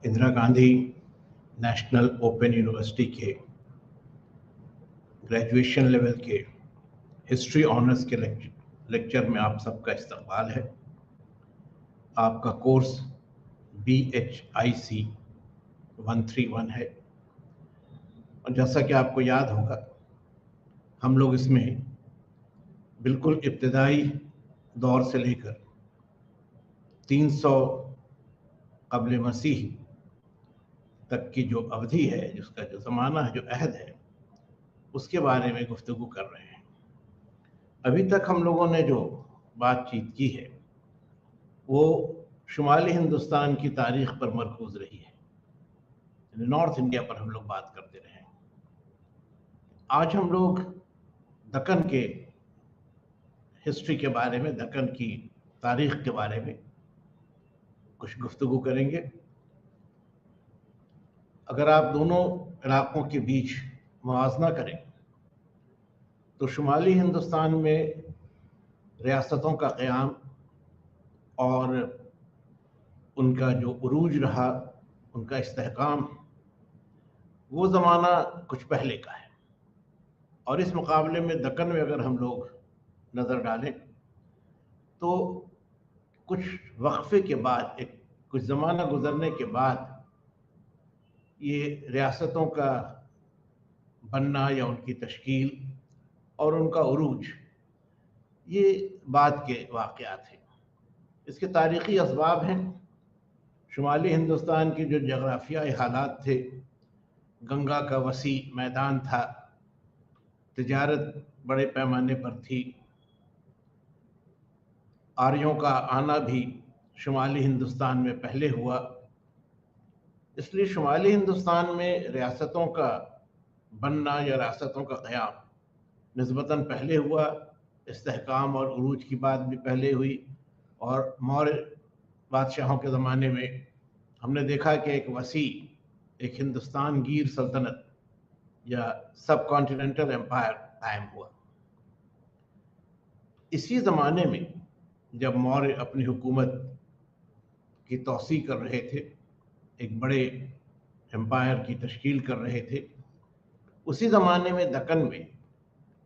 Indira Gandhi national open university के graduation level के history honours के लेक्चर में आप सबका इस्तकबाल है। आपका कोर्स BHIC 131 है और जैसा कि आपको याद होगा, हम लोग इसमें बिल्कुल इब्तदाई दौर से लेकर 300 क़ब्ल मसीह तक की जो अवधि है, जिसका जो ज़माना है, जो अहद है, उसके बारे में गुफ्तगू कर रहे हैं। अभी तक हम लोगों ने जो बातचीत की है वो शुमाली हिंदुस्तान की तारीख पर मरकूज रही है, नॉर्थ इंडिया पर हम लोग बात करते रहे। आज हम लोग दक्कन के हिस्ट्री के बारे में, दक्कन की तारीख के बारे में कुछ गुफ्तगू करेंगे। अगर आप दोनों इलाकों के बीच मुआवजा करें तो शुमाली हिंदुस्तान में रियासतों का क़याम और उनका जो उरूज रहा, उनका इस्तेहकाम, वो ज़माना कुछ पहले का है। और इस मुकाबले में दक्कन में अगर हम लोग नज़र डालें तो कुछ वक्फे के बाद, कुछ ज़माना गुजरने के बाद ये रियासतों का बनना या उनकी तश्कील और उनका उरूज, ये बाद के वाक़यात हैं। इसके तारीख़ी असबाब हैं। शुमाली हिंदुस्तान की जो जग़राफ़ियाई हालात थे, गंगा का वसी मैदान था, तिजारत बड़े पैमाने पर थी, आर्यों का आना भी शुमाली हिंदुस्तान में पहले हुआ, इसलिए शुमाली हिंदुस्तान में रियासतों का बनना या रियासतों का क़याम निस्बतन पहले हुआ। इस्तेहकाम और उरूज की बात भी पहले हुई। और मौर्य बादशाहों के ज़माने में हमने देखा कि एक वसी, एक हिंदुस्तान गिर सल्तनत या सब कॉन्टिनेंटल एम्पायर कायम हुआ। इसी ज़माने में जब मौर्य अपनी हुकूमत की तौसी कर रहे थे, एक बड़े एम्पायर की तश्कील कर रहे थे, उसी ज़माने में दक्कन में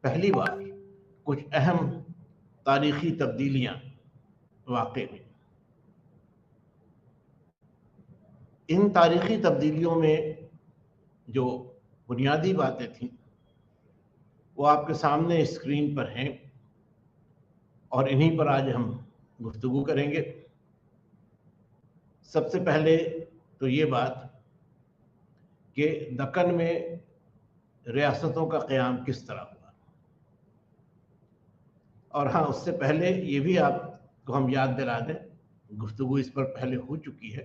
पहली बार कुछ अहम तारीख़ी तब्दीलियाँ वाक़ई हुई। इन तारीख़ी तब्दीलियों में जो बुनियादी बातें थीं वो आपके सामने स्क्रीन पर हैं और इन्हीं पर आज हम गुफ्तगू करेंगे। सबसे पहले तो ये बात कि दक्कन में रियासतों का क़याम किस तरह हुआ। और हाँ, उससे पहले ये भी आपको हम याद दिला दें, गुफ्तगू इस पर पहले हो चुकी है,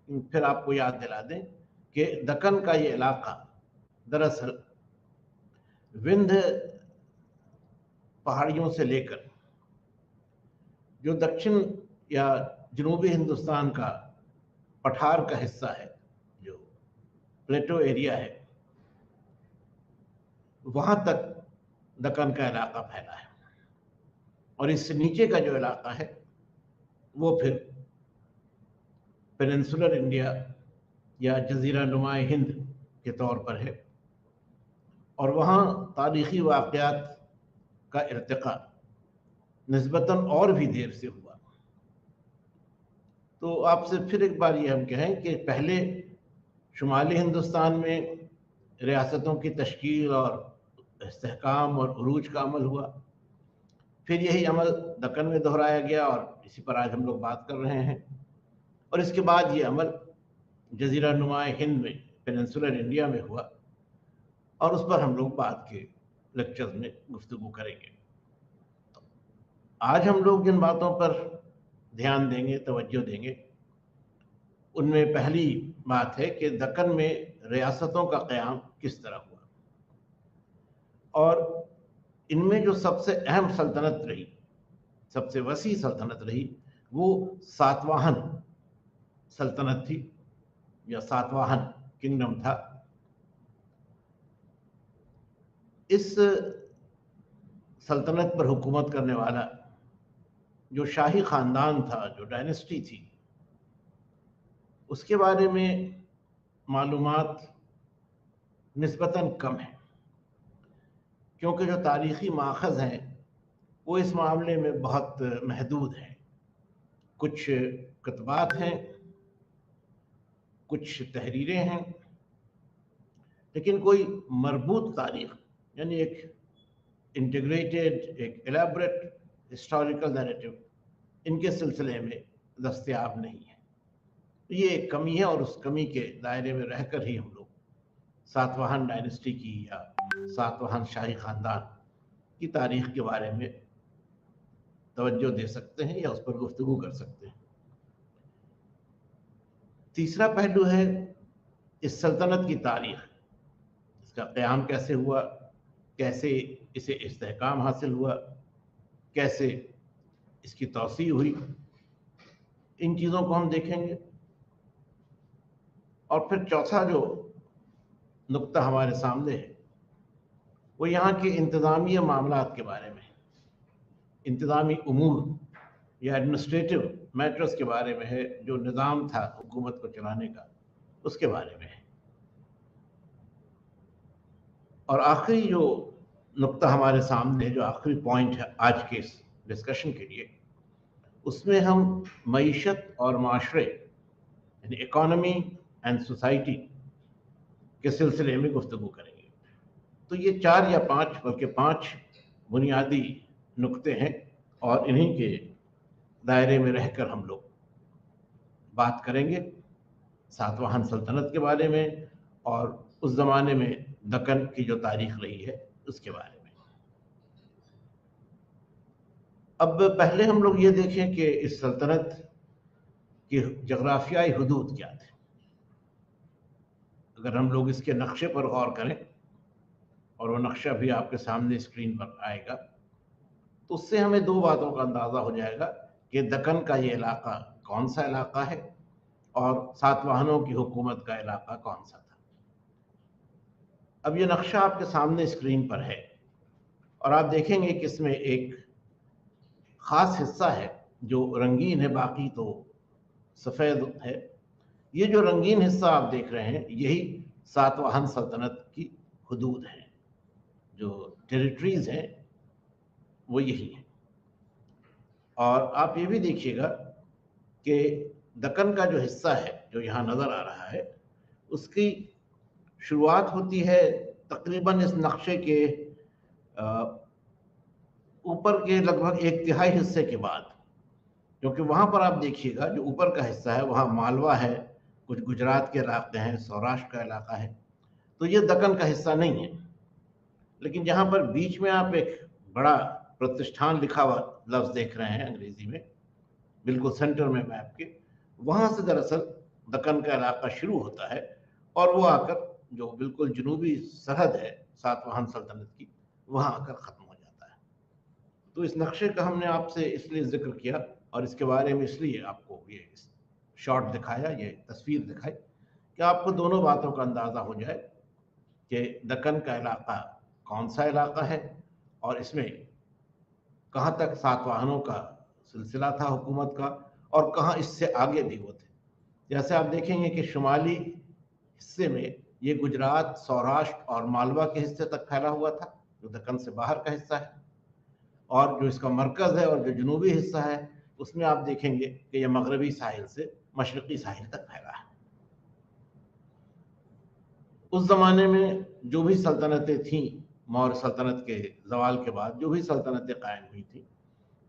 फिर आपको याद दिला दें कि दक्कन का ये इलाका दरअसल विंध्य पहाड़ियों से लेकर जो दक्षिण या जनूबी हिंदुस्तान का पठार का हिस्सा है, जो प्लेटो एरिया है, वहाँ तक दक्कन का इलाका फैला है। और इससे नीचे का जो इलाका है वो फिर पेनिनसुलर इंडिया या जज़ीरा नुमा हिंद के तौर पर है। और वहाँ तारीख़ी वाक़यात का इर्तिक़ा निस्बतन और भी देर से हुआ। तो आपसे फिर एक बार ये हम कहें कि पहले शुमाली हिंदुस्तान में रियासतों की तश्कील और इस्तेहकाम और उरूज का अमल हुआ, फिर यही अमल दक्कन में दोहराया गया और इसी पर आज हम लोग बात कर रहे हैं। और इसके बाद ये अमल जज़ीरा नुमा हिंद में, पेनिनसुलर इंडिया में हुआ और उस पर हम लोग बाद के लेक्चर्स में गुफ्तगू करेंगे। आज हम लोग जिन बातों पर ध्यान देंगे, तवज्जो देंगे, उनमें पहली बात है कि दक्कन में रियासतों का क़याम किस तरह हुआ। और इनमें जो सबसे अहम सल्तनत रही, सबसे वसी सल्तनत रही, वो सातवाहन सल्तनत थी या सातवाहन किंगडम था। इस सल्तनत पर हुकूमत करने वाला जो शाही ख़ानदान था, जो डायनेस्टी थी, उसके बारे में मालूमात निस्बतन कम है, क्योंकि जो तारीख़ी माखज़ हैं वो इस मामले में बहुत महदूद हैं। कुछ कतबात हैं, कुछ तहरीरें हैं, लेकिन कोई मरबूत तारीख़ यानी एक इंटीग्रेटेड, एक एलैबोरेट हिस्टोरिकल नैरेटिव इनके सिलसिले में दस्तयाब नहीं है। ये एक कमी है और उस कमी के दायरे में रहकर ही हम लोग सातवाहन डायनेस्टी की या सातवाहन शाही ख़ानदान की तारीख़ के बारे में तवज्जो दे सकते हैं या उस पर गुफ्तगू कर सकते हैं। तीसरा पहलू है इस सल्तनत की तारीख़, इसका क़याम कैसे हुआ, कैसे इसे इस्तेहकाम हासिल हुआ, कैसे इसकी तौसीअ हुई, इन चीज़ों को हम देखेंगे। और फिर चौथा जो नुक्ता हमारे सामने है वो यहाँ के इंतज़ामी मामलात के बारे में, इंतज़ामी उमूर या एडमिनिस्ट्रेटिव मैटर्स के बारे में है, जो निज़ाम था हुकूमत को चलाने का उसके बारे में है। और आखिरी जो नुक्ता हमारे सामने, जो आखिरी पॉइंट है आज के इस डिस्कशन के लिए, उसमें हम मईशत और माशरे यानी इकॉनमी एंड सोसाइटी के सिलसिले में गुफ्तगू करेंगे। तो ये 4 या 5 बल्कि 5 बुनियादी नुक्ते हैं और इन्हीं के दायरे में रहकर हम लोग बात करेंगे सातवाहन सल्तनत के बारे में और उस ज़माने में दक्कन की जो तारीख़ रही है उसके बारे में। अब पहले हम लोग ये देखें कि इस सल्तनत की जग़राफ़ियाई हुदूद क्या थे। अगर हम लोग इसके नक्शे पर गौर करें, और वो नक्शा भी आपके सामने स्क्रीन पर आएगा, तो उससे हमें 2 बातों का अंदाज़ा हो जाएगा कि दक्कन का ये इलाक़ा कौन सा इलाक़ा है और सातवाहनों की हुकूमत का इलाक़ा कौन सा था। अब ये नक्शा आपके सामने स्क्रीन पर है और आप देखेंगे कि इसमें एक ख़ास हिस्सा है जो रंगीन है, बाकी तो सफ़ेद है। ये जो रंगीन हिस्सा आप देख रहे हैं यही सातवाहन सल्तनत की हुदूद है, जो टेरिटरीज़ हैं वो यही हैं। और आप ये भी देखिएगा कि दक्कन का जो हिस्सा है जो यहाँ नज़र आ रहा है, उसकी शुरुआत होती है तकरीबन इस नक्शे के ऊपर के लगभग 1/3 हिस्से के बाद, क्योंकि वहाँ पर आप देखिएगा जो ऊपर का हिस्सा है वहाँ मालवा है, कुछ गुजरात के इलाके हैं, सौराष्ट्र का इलाका है, तो ये दक्कन का हिस्सा नहीं है। लेकिन जहाँ पर बीच में आप एक बड़ा प्रतिष्ठान लिखा हुआ लफ्ज़ देख रहे हैं अंग्रेज़ी में, बिल्कुल सेंटर में मैप के, वहाँ से दरअसल दक्कन का इलाका शुरू होता है और वो आकर जो बिल्कुल जनूबी सरहद है सातवाहन सल्तनत की, वहाँ आकर ख़त्म हो जाता है। तो इस नक्शे का हमने आपसे इसलिए ज़िक्र किया और इसके बारे में इसलिए आपको ये शॉट दिखाया, ये तस्वीर दिखाई कि आपको दोनों बातों का अंदाज़ा हो जाए कि दक्कन का इलाका कौन सा इलाका है और इसमें कहाँ तक सातवाहनों का सिलसिला था हुकूमत का और कहाँ इससे आगे भी वो थे। जैसे आप देखेंगे कि शुमाली हिस्से में ये गुजरात, सौराष्ट्र और मालवा के हिस्से तक फैला हुआ था, जो दक्कन से बाहर का हिस्सा है, और जो इसका मरकज़ है और जो जनूबी हिस्सा है उसमें आप देखेंगे कि यह मगरबी साहिल से मशरक़ी साहिल तक फैला है। उस ज़माने में जो भी सल्तनतें थीं, मौर्य सल्तनत के ज़वाल के बाद जो भी सल्तनतें कायम हुई थी,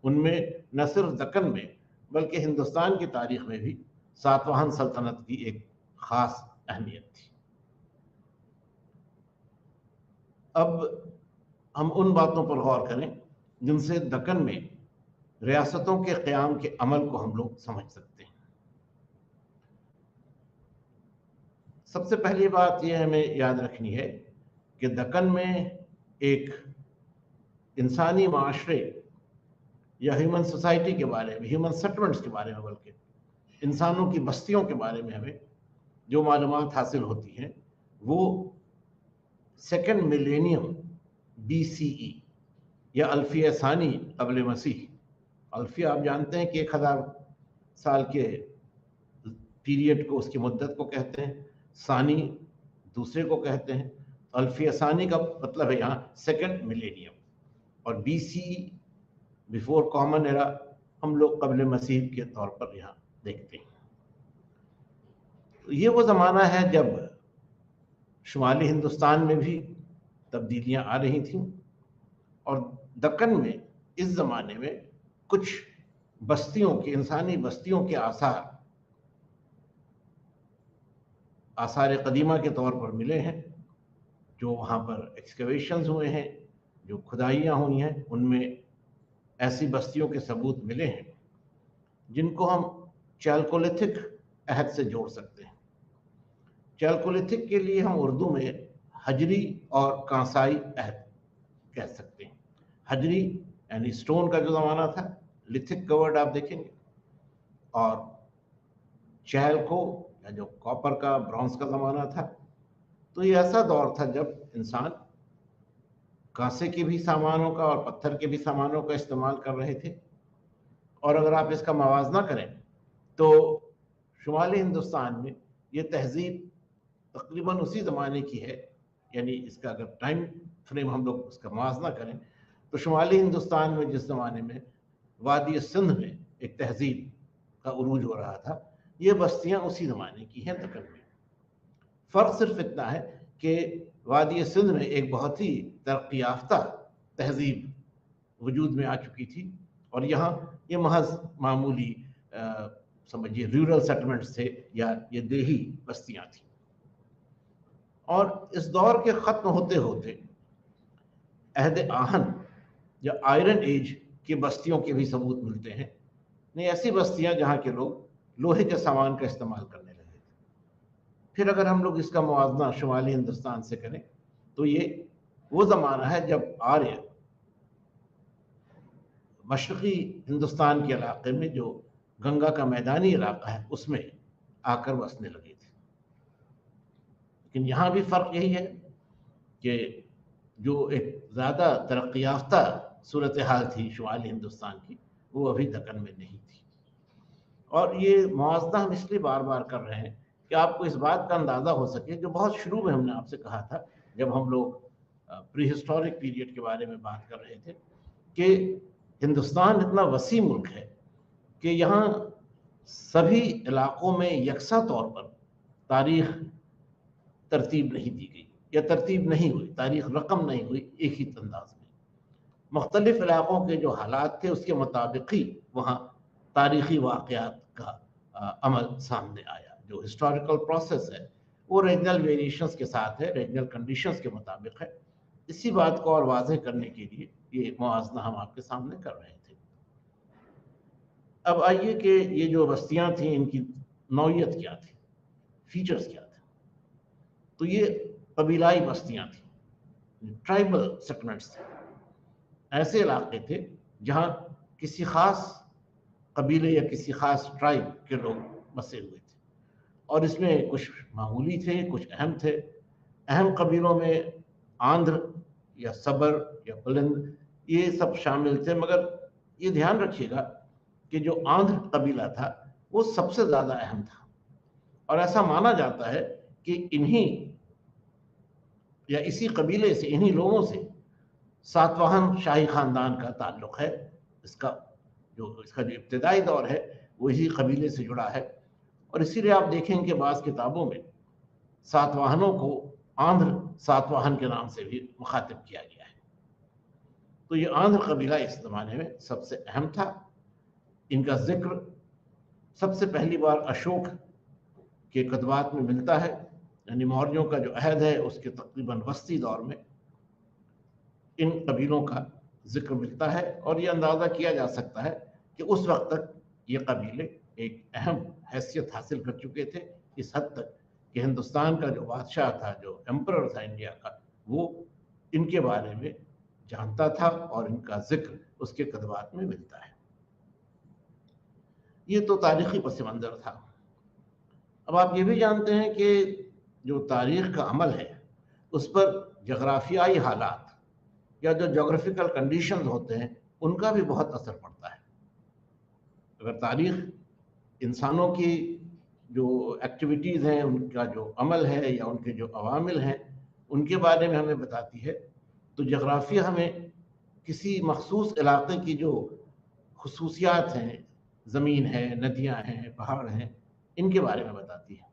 उनमें न सिर्फ दक्कन में बल्कि हिंदुस्तान की तारीख़ में भी सातवाहन सल्तनत की एक ख़ास अहमियत थी। अब हम उन बातों पर गौर करें जिनसे दक्कन में रियासतों के क़याम के अमल को हम लोग समझ सकते हैं। सबसे पहली बात यह हमें याद रखनी है कि दक्कन में एक इंसानी माशरे या ह्यूमन सोसाइटी के बारे में, ह्यूमन सेटलमेंट्स के बारे में, बल्कि इंसानों की बस्तियों के बारे में हमें जो मालूमात हासिल होती हैं वो 2nd मिलेनियम BCE या अल्फिया सानी क़ब्ल मसीह। अल्फिया आप जानते हैं कि 1000 साल के पीरियड को, उसकी मुद्दत को कहते हैं, सानी दूसरे को कहते हैं। अल्फिया सानी का मतलब है यहाँ सेकंड मिलेनियम, और BCE बिफोर कॉमन एरा हम लोग कब्ल मसीह के तौर पर यहाँ देखते हैं। तो ये वो ज़माना है जब शुमाली हिंदुस्तान में भी तब्दीलियाँ आ रही थीं, और दक्कन में इस ज़माने में कुछ बस्तियों के, इंसानी बस्तियों के आसार कदीमा के तौर पर मिले हैं। जो वहाँ पर एक्सकवेशंस हुए हैं, जो खुदाइयाँ हुई हैं, उनमें ऐसी बस्तियों के सबूत मिले हैं जिनको हम चैल्कोलिथिक अहद से जोड़ सकते हैं। चैल्कोलिथिक के लिए हम उर्दू में हजरी और कांसाई अहद कह सकते हैं। हजरी यानी स्टोन का जो ज़माना था, लिथिक का वर्ड आप देखेंगे, और चैल्को या जो कॉपर का, ब्रॉन्ज का ज़माना था। तो ये ऐसा दौर था जब इंसान कांसे के भी सामानों का और पत्थर के भी सामानों का इस्तेमाल कर रहे थे। और अगर आप इसका मवाजना करें तो शुमाली हिंदुस्तान में ये तहजीब तकरीबन उसी ज़माने की है, यानी इसका अगर टाइम फ्रेम हम लोग उसका मवाजना करें तो शुमाली हिंदुस्तान में जिस ज़माने में वादी सिंध में एक तहजीब का उरूज हो रहा था, ये बस्तियां उसी ज़माने की हैं दक्कन में। फ़र्क सिर्फ इतना है कि वादी सिंध में एक बहुत ही तरक्की याफ्ता तहजीब वजूद में आ चुकी थी, और यहाँ ये महज मामूली समझिए रूरल सेटलमेंट्स थे, या ये देही बस्तियां थी। और इस दौर के ख़त्म होते होते अहद आहन या आयरन एज की बस्तियों के भी सबूत मिलते हैं। नहीं, ऐसी बस्तियां जहाँ के लोग लोहे के सामान का इस्तेमाल करने लगे थे। फिर अगर हम लोग इसका मुआवजा शुमाली हिंदुस्तान से करें तो ये वो ज़माना है जब आर्य मशरक़ी हिंदुस्तान के इलाके में, जो गंगा का मैदानी इलाका है, उसमें आकर बसने लगे थे। लेकिन यहाँ भी फ़र्क यही है कि जो एक ज़्यादा तरक्की याफ्ता सूरत हाल थी शुमाली हिंदुस्तान की, वो अभी दक्कन में नहीं थी। और ये मुआवजा हम इसलिए बार बार कर रहे हैं कि आपको इस बात का अंदाज़ा हो सके, जो बहुत शुरू में हमने आपसे कहा था जब हम लोग प्री हिस्टोरिक पीरियड के बारे में बात कर रहे थे, कि हिंदुस्तान इतना वसी मुल्क है कि यहाँ सभी इलाकों में यकसा तौर पर तारीख तरतीब नहीं दी गई, या तरतीब नहीं हुई, तारीख रकम नहीं हुई एक ही अंदाज में। मुख्तलिफ इलाकों के जो हालात थे उसके मुताबिक ही वहाँ तारीख़ी वाक़यात का अमल सामने आया। जो हिस्टोरिकल प्रोसेस है वो रीजनल वेरिएशंस के साथ है, रीजनल कंडीशंस के मुताबिक है। इसी बात को और वाज़ेह करने के लिए ये मुआवजा हम आपके सामने कर रहे थे। अब आइए कि ये जो बस्तियाँ थीं, इनकी नौइयत क्या थी, फीचर्स क्या थे। तो ये कबीलाई बस्तियाँ थीं, ट्राइबल सेटलमेंट्स थे। ऐसे इलाके थे जहाँ किसी ख़ास कबीले या किसी ख़ास ट्राइब के लोग बसे हुए थे, और इसमें कुछ मामूली थे, कुछ अहम थे। अहम कबीलों में आंध्र या सबर या बुलंद, ये सब शामिल थे। मगर ये ध्यान रखिएगा कि जो आंध्र कबीला था वो सबसे ज़्यादा अहम था, और ऐसा माना जाता है कि इन्हीं या इसी कबीले से, इन्हीं लोगों से सातवाहन शाही ख़ानदान का ताल्लुक़ है। इसका जो इब्तिदाई दौर है वो इसी कबीले से जुड़ा है, और इसीलिए आप देखेंगे कि बाज़ किताबों में सातवाहनों को आंध्र सातवाहन के नाम से भी मुखातिब किया गया है। तो ये आंध्र कबीला इस ज़माने में सबसे अहम था। इनका जिक्र सबसे पहली बार अशोक के कतबात में मिलता है, यानी मौर्यों का जो अहद है उसके तकरीबन वस्ती दौर में इन कबीलों का जिक्र मिलता है। और ये अंदाज़ा किया जा सकता है कि उस वक्त तक ये कबीले एक अहम हैसियत हासिल कर चुके थे, इस हद तक कि हिंदुस्तान का जो बादशाह था, जो एम्परर था इंडिया का, वो इनके बारे में जानता था और इनका जिक्र उसके कतबात में मिलता है। ये तो तारीख़ी पस मंज़र था। अब आप ये भी जानते हैं कि जो तारीख़ का अमल है उस पर जग़राफ़ियाई हालात या जो जोग्राफिकल कंडीशंस होते हैं उनका भी बहुत असर पड़ता है। अगर तारीख़ इंसानों की जो एक्टिविटीज़ हैं, उनका जो अमल है या उनके जो अवामिल हैं, उनके बारे में हमें बताती है। तो जग़राफ़िया हमें किसी मख़सूस इलाक़े की जो ख़ुसूसियात हैं, ज़मीन है, नदियाँ हैं, पहाड़ हैं, इनके बारे में बताती है।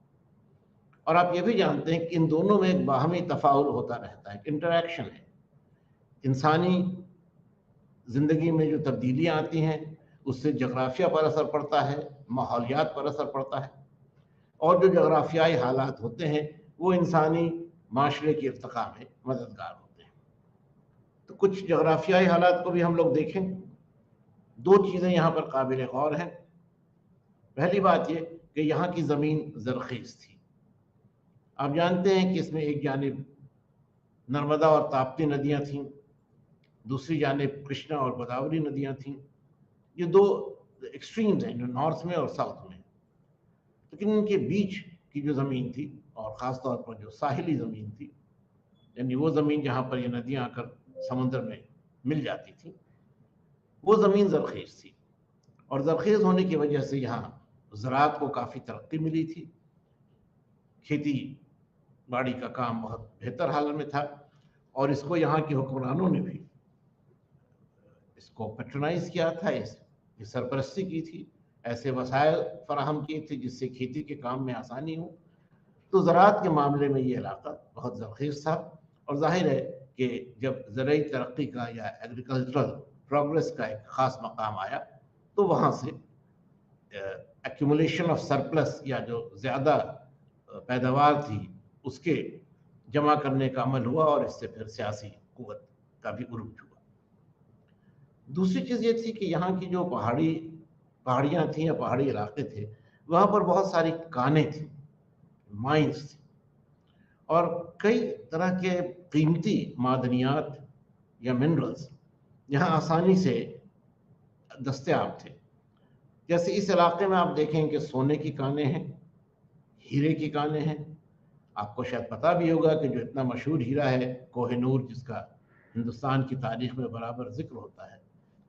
और आप ये भी जानते हैं कि इन दोनों में एक बाहमी तफ़ाउल होता रहता है, इंटरैक्शन है। इंसानी ज़िंदगी में जो तब्दीलियाँ आती हैं, उससे जग़राफ़िया पर असर पड़ता है, माहौलियात पर असर पड़ता है, और जो जग़राफ़ियाई हालात होते हैं, वो इंसानी माशरे की इर्तिक़ा में मददगार होते हैं। तो कुछ जग़राफ़ियाई हालात को भी हम लोग देखें। 2 चीज़ें यहाँ पर काबिल गौर हैं। पहली बात ये कि यहाँ की ज़मीन ज़रख़ीज़ थी। आप जानते हैं कि इसमें एक जानिब नर्मदा और ताप्ती नदियाँ थीं, दूसरी जानिब कृष्णा और गोदावरी नदियाँ थीं। ये 2 एक्सट्रीम्स हैं, जो नॉर्थ में और साउथ में। लेकिन इनके बीच की जो ज़मीन थी, और ख़ास तौर पर जो साहिली ज़मीन थी, यानी वो ज़मीन जहाँ पर ये नदियाँ आकर समुद्र में मिल जाती थी, वो ज़मीन ज़रख़ीज़ थी। और ज़रख़ीज़ होने की वजह से यहाँ ज़राअत को काफ़ी तरक्की मिली थी। खेती बाड़ी का काम बहुत बेहतर हालत में था, और इसको यहाँ के हुक्मरानों ने भी इसको पैट्रोनाइज़ किया था, इसकी सरपरस्ती की थी, ऐसे वसाइल फराहम किए थे जिससे खेती के काम में आसानी हो। तो ज़राअत के मामले में ये इलाका बहुत ज़रख़ीज़ था, और ज़ाहिर है कि जब ज़रई तरक्की का या एग्रीकल्चरल प्रोग्रेस का एक ख़ास मकाम आया, तो वहाँ से एक्यूमुलेशन ऑफ सरप्लस, या जो ज़्यादा पैदावार थी, उसके जमा करने का अमल हुआ, और इससे फिर सियासी क़ुव्वत का भी उरूज हुआ। दूसरी चीज़ ये थी कि यहाँ की जो पहाड़ियाँ थीं या पहाड़ी इलाके थे, वहाँ पर बहुत सारी कानें थीं, माइंस थी, और कई तरह के कीमती मादनियात या मिनरल्स यहाँ आसानी से दस्तयाब थे। जैसे इस इलाके में आप देखें कि सोने की कानें हैं, हीरे की कानें हैं। आपको शायद पता भी होगा कि जो इतना मशहूर हीरा है कोहिनूर, जिसका हिंदुस्तान की तारीख में बराबर जिक्र होता है,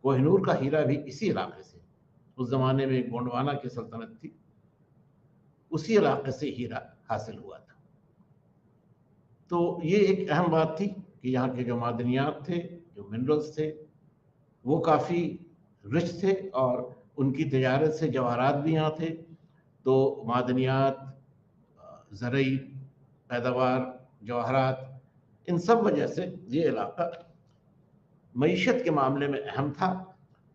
कोहिनूर का हीरा भी इसी इलाके से, उस ज़माने में गोंडवाना की सल्तनत थी, उसी इलाके से हीरा हासिल हुआ था। तो ये एक अहम बात थी कि यहाँ के जो मादनियात थे, जो मिनरल्स थे, वो काफ़ी रिच थे, और उनकी तिजारत से जवाहरात भी यहाँ थे। तो मादनियात, ज़रई पैदावार, जवाहरात, इन सब वजह से ये इलाका मईशत के मामले में अहम था।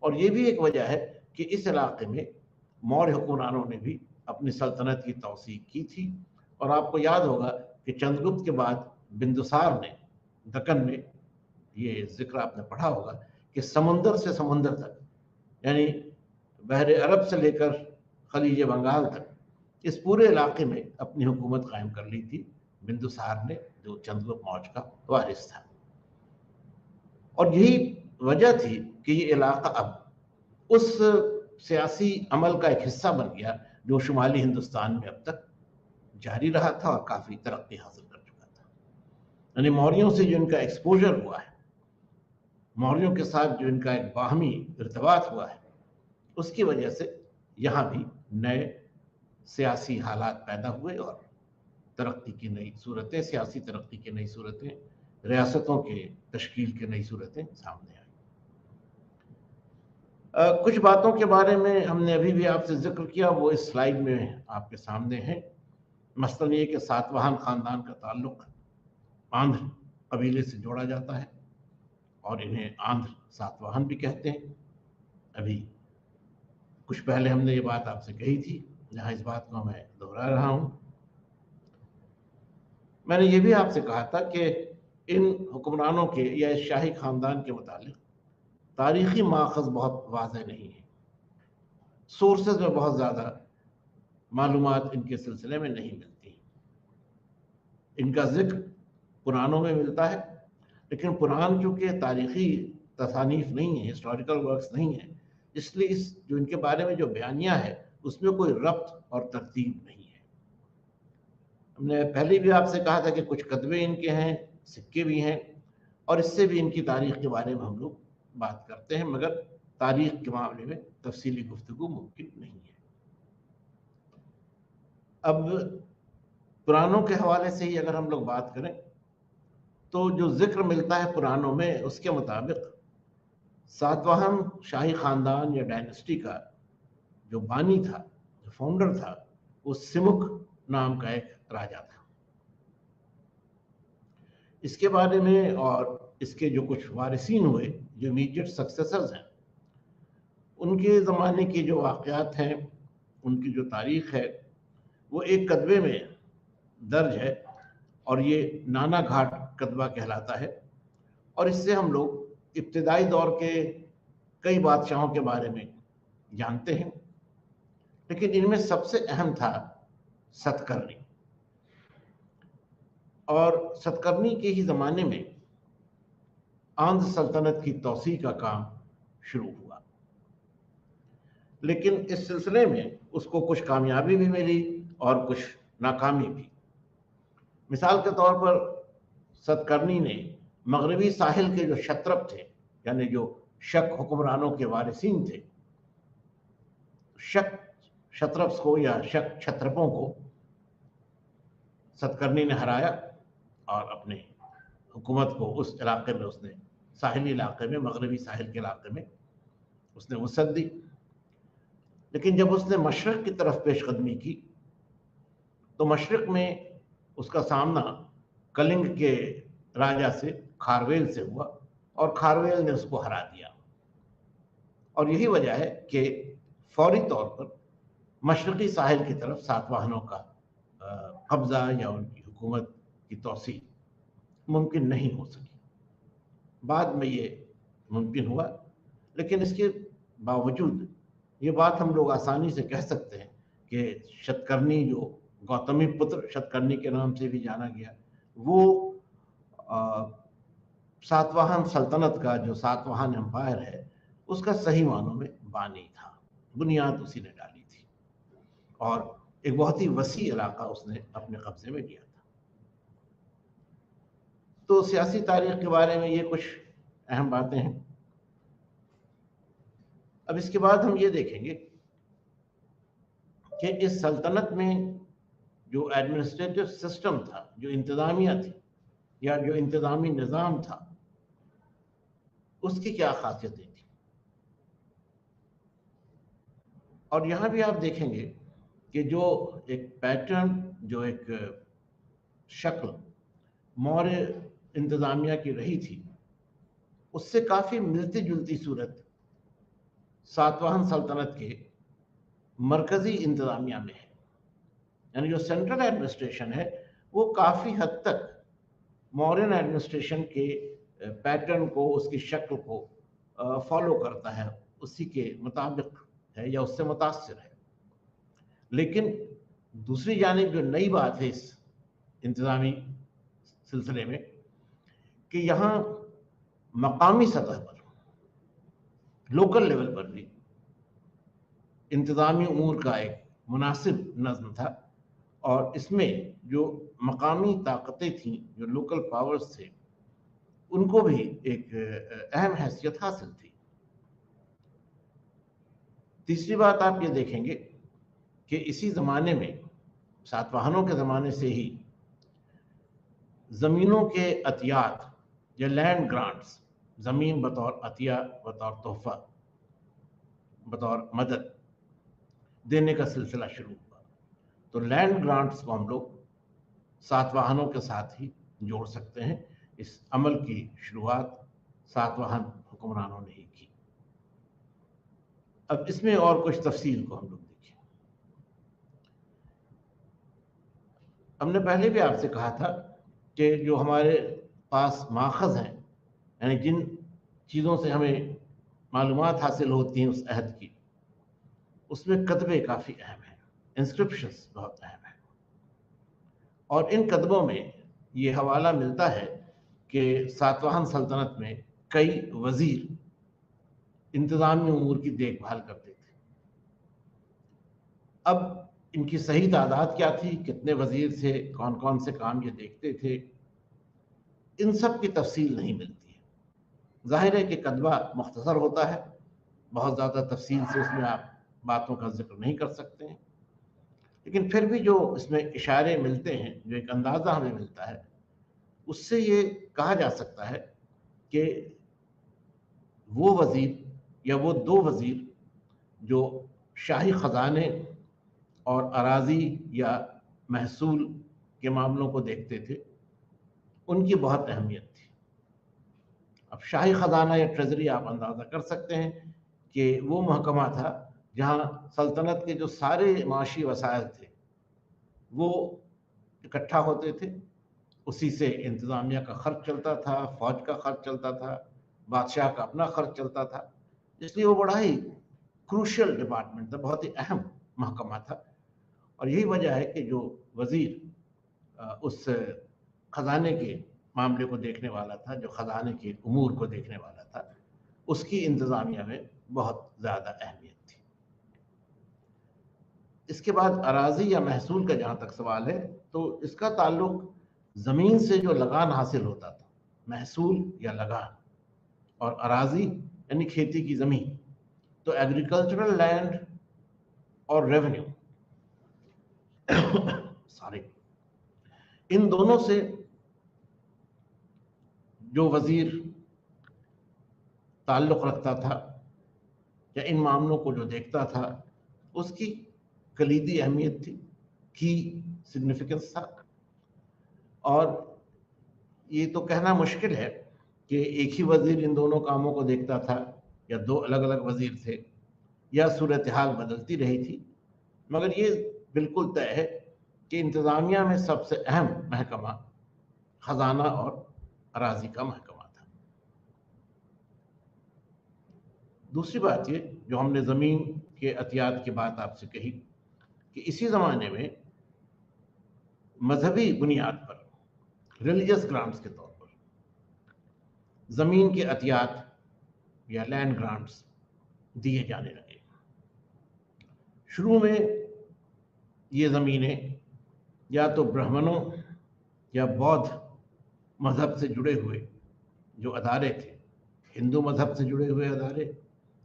और ये भी एक वजह है कि इस इलाके में मौर्य हुक्मरानों ने भी अपनी सल्तनत की तौसीक की थी। और आपको याद होगा कि चंद्रगुप्त के बाद बिंदुसार ने दक्कन में, ये जिक्र आपने पढ़ा होगा, कि समुंदर से समुंदर तक, यानी बहरे अरब से लेकर खलीज बंगाल तक, इस पूरे इलाके में अपनी हुकूमत कायम कर ली थी बिंदुसार ने, जो चंद्रगुप्त मौर्य का वारिस था। और यही वजह थी कि ये इलाका अब उस सियासी अमल का एक हिस्सा बन गया जो शुमाली हिंदुस्तान में अब तक जारी रहा था और काफ़ी तरक्की हासिल कर चुका था। यानी मौर्यों से जो इनका एक्सपोजर हुआ है, मौर्यों के साथ जो इनका एक बाहमी इर्तिबात हुआ है, उसकी वजह से यहाँ भी नए सियासी हालात पैदा हुए, और तरक्की की नई सूरतें, सियासी तरक्की की नई सूरतें, रियासतों के तश्कील की नई सूरतें सामने आई। कुछ बातों के बारे में हमने अभी भी आपसे जिक्र किया, वो इस स्लाइड में आपके सामने है। मसलन ये कि सातवाहन ख़ानदान का ताल्लुक आंध्र कबीले से जोड़ा जाता है, और इन्हें आंध्र सातवाहन भी कहते हैं। अभी कुछ पहले हमने ये बात आपसे कही थी, जहाँ इस बात को मैं दोहरा रहा हूँ। मैंने ये भी आपसे कहा था कि इन हुक्मरानों के या इस शाही ख़ानदान के मुतालिक तारीख़ी माख़ज़ बहुत वाज़ेह नहीं है, सोर्सेज में बहुत ज़्यादा मालूमात इनके सिलसिले में नहीं मिलती। इनका जिक्र पुराणों में मिलता है, लेकिन पुराण चूँकि तारीख़ी तसानीफ़ नहीं है, हिस्टोरिकल वर्क्स नहीं है, इसलिए इस जो इनके बारे में जो बयानिया है, उसमें कोई रब्त और तरतीब नहीं है। हमने पहले भी आपसे कहा था कि कुछ कतबे इनके हैं, सिक्के भी हैं, और इससे भी इनकी तारीख़ के बारे में हम लोग बात करते हैं, मगर तारीख़ के मामले में तफसीली गुफ्तगू मुमकिन नहीं है। अब पुराणों के हवाले से ही अगर हम लोग बात करें तो जो जिक्र मिलता है पुराणों में उसके मुताबिक सातवाहन शाही खानदान या डायनेस्टी का जो बानी था, जो फाउंडर था, वो सिमुक नाम का एक राजा था। इसके बारे में और इसके जो कुछ वारिसीन हुए, जो इमीडिएट सक्सेसर्स हैं, उनके ज़माने के जो वाक़यात हैं, उनकी जो तारीख़ है, वो एक कदवे में दर्ज है और ये नाना घाट कदवा कहलाता है। और इससे हम लोग इब्तिदाई दौर के कई बादशाहों के बारे में जानते हैं, लेकिन इनमें सबसे अहम था सतकर्णी। और सतकर्णी के ही ज़माने में आंध्र सल्तनत की तौसी का काम शुरू हुआ, लेकिन इस सिलसिले में उसको कुछ कामयाबी भी मिली और कुछ नाकामी भी। मिसाल के तौर पर सतकर्णी ने मगरबी साहिल के जो क्षत्रप थे, यानी जो शक हुक्मरानों के वारिसीन थे, शक क्षत्रप्स को या शक क्षत्रपों को सतकर्णी ने हराया और अपने हुकूमत को उस इलाके में उसने, साहिली इलाके में, मगरबी साहिल के इलाके में उसने वसअत दी। लेकिन जब उसने मशरक़ की तरफ पेशकदमी की तो मशरक़ में उसका सामना कलिंग के राजा से, खारवेल से हुआ और खारवेल ने उसको हरा दिया। और यही वजह है कि फौरी तौर पर मशरक़ी साहिल की तरफ सातवाहनों का कब्ज़ा या उनकी हुकूमत की तौसी मुमकिन नहीं हो सकी। बाद में ये मुमकिन हुआ, लेकिन इसके बावजूद ये बात हम लोग आसानी से कह सकते हैं कि शतकर्णी, जो गौतमी पुत्र शतकर्णी के नाम से भी जाना गया, वो सातवाहन सल्तनत का, जो सातवाहन एम्पायर है, उसका सही मानों में बानी था। बुनियाद उसी ने डाली थी और एक बहुत ही वसी इलाका उसने अपने कब्जे में लिया था। तो सियासी तारीख के बारे में ये कुछ अहम बातें हैं। अब इसके बाद हम ये देखेंगे कि इस सल्तनत में जो एडमिनिस्ट्रेटिव सिस्टम था, जो इंतज़ामिया थी या जो इंतज़ामी निज़ाम था, उसकी क्या खासियतें थी। और यहाँ भी आप देखेंगे कि जो एक पैटर्न, जो एक शक्ल मौर्य इंतज़ामिया की रही थी, उससे काफ़ी मिलती जुलती सूरत सातवाहन सल्तनत के मरकज़ी इंतज़ामिया में है। यानी जो सेंट्रल एडमिनिस्ट्रेशन है वो काफ़ी हद तक मौर्यन एडमिनिस्ट्रेशन के पैटर्न को, उसकी शक्ल को फॉलो करता है, उसी के मुताबिक है या उससे मुतासिर है। लेकिन दूसरी जानिब जो नई बात है इस इंतज़ामी सिलसिले में, कि यहाँ मकामी सतह पर, लोकल लेवल पर भी इंतज़ामी उमूर का एक मुनासिब नज़्म था और इसमें जो मकामी ताकतें थीं, जो लोकल पावर्स थे, उनको भी एक अहम हैसियत हासिल थी। तीसरी बात आप ये देखेंगे कि इसी ज़माने में, सातवाहनों के ज़माने से ही ज़मीनों के अतियात या लैंड ग्रांट्स, ज़मीन बतौर अतिया, बतौर तोहफ़ा, बतौर मदद देने का सिलसिला शुरू हुआ। तो लैंड ग्रांट्स को हम लोग सातवाहनों के साथ ही जोड़ सकते हैं। इस अमल की शुरुआत सातवाहन हुक्मरानों ने ही की। अब इसमें और कुछ तफसील को हम लोग देखें। हमने पहले भी आपसे कहा था कि जो हमारे पास माखज़ हैं, यानी जिन चीज़ों से हमें मालूमात हासिल होती हैं उस अहद की, उसमें कतबे काफ़ी अहम हैं, इंस्क्रिप्शंस बहुत अहम हैं। और इन कतबों में ये हवाला मिलता है कि सातवाहन सल्तनत में कई वज़ीर इंतज़ामी उमूर की देखभाल करते थे। अब इनकी सही तादाद क्या थी, कितने वज़ीर थे, कौन कौन से काम ये देखते थे, इन सब की तफसील नहीं मिलती है। ज़ाहिर है कि कतबा मुख्तसर होता है, बहुत ज़्यादा तफसील से उसमें आप बातों का जिक्र नहीं कर सकते हैं। लेकिन फिर भी जो इसमें इशारे मिलते हैं, जो एक अंदाज़ा हमें मिलता है, उससे ये कहा जा सकता है कि वो वज़ीर या वो 2 वज़ीर जो शाही ख़ज़ाने और अराज़ी या महसूल के मामलों को देखते थे, उनकी बहुत अहमियत थी। अब शाही ख़ज़ाना या ट्रेज़री आप अंदाज़ा कर सकते हैं कि वो महकमा था जहाँ सल्तनत के जो सारे माशी वसाइल थे, वो इकट्ठा होते थे। उसी से इंतज़ामिया का खर्च चलता था, फ़ौज का खर्च चलता था, बादशाह का अपना खर्च चलता था। इसलिए वो बड़ा ही क्रूशियल डिपार्टमेंट था, बहुत ही अहम महकमा था। और यही वजह है कि जो वज़ीर उस ख़ज़ाने के मामले को देखने वाला था, जो ख़ज़ाने के उमूर को देखने वाला था, उसकी इंतज़ामिया में बहुत ज़्यादा अहमियत थी। इसके बाद अराज़ी या महसूल का जहाँ तक सवाल है, तो इसका ताल्लुक ज़मीन से जो लगान हासिल होता था, महसूल या लगान, और अराज़ी यानी खेती की ज़मीन। तो एग्रीकल्चरल लैंड और रेवेन्यू सॉरी, इन दोनों से जो वज़ीर ताल्लुक़ रखता था या इन मामलों को जो देखता था, उसकी कलीदी अहमियत थी, की सिग्निफिकेंस था। और ये तो कहना मुश्किल है कि एक ही वज़ीर इन दोनों कामों को देखता था या 2 अलग-अलग वज़ीर थे या सूरत हाल बदलती रही थी। मगर ये बिल्कुल तय है कि इंतज़ामिया में सबसे अहम महकमा ख़ज़ाना और अराज़ी का महकमा था। दूसरी बात ये, जो हमने ज़मीन के अतियात की बात आपसे कही, कि इसी ज़माने में मज़हबी बुनियाद पर, रिलीजियस ग्रांट्स के तौर पर, ज़मीन के अतियात या लैंड ग्रांट्स दिए जाने लगे। शुरू में ये ज़मीनें या तो ब्राह्मणों या बौद्ध मज़हब से जुड़े हुए जो अदारे थे, हिंदू मज़हब से जुड़े हुए अदारे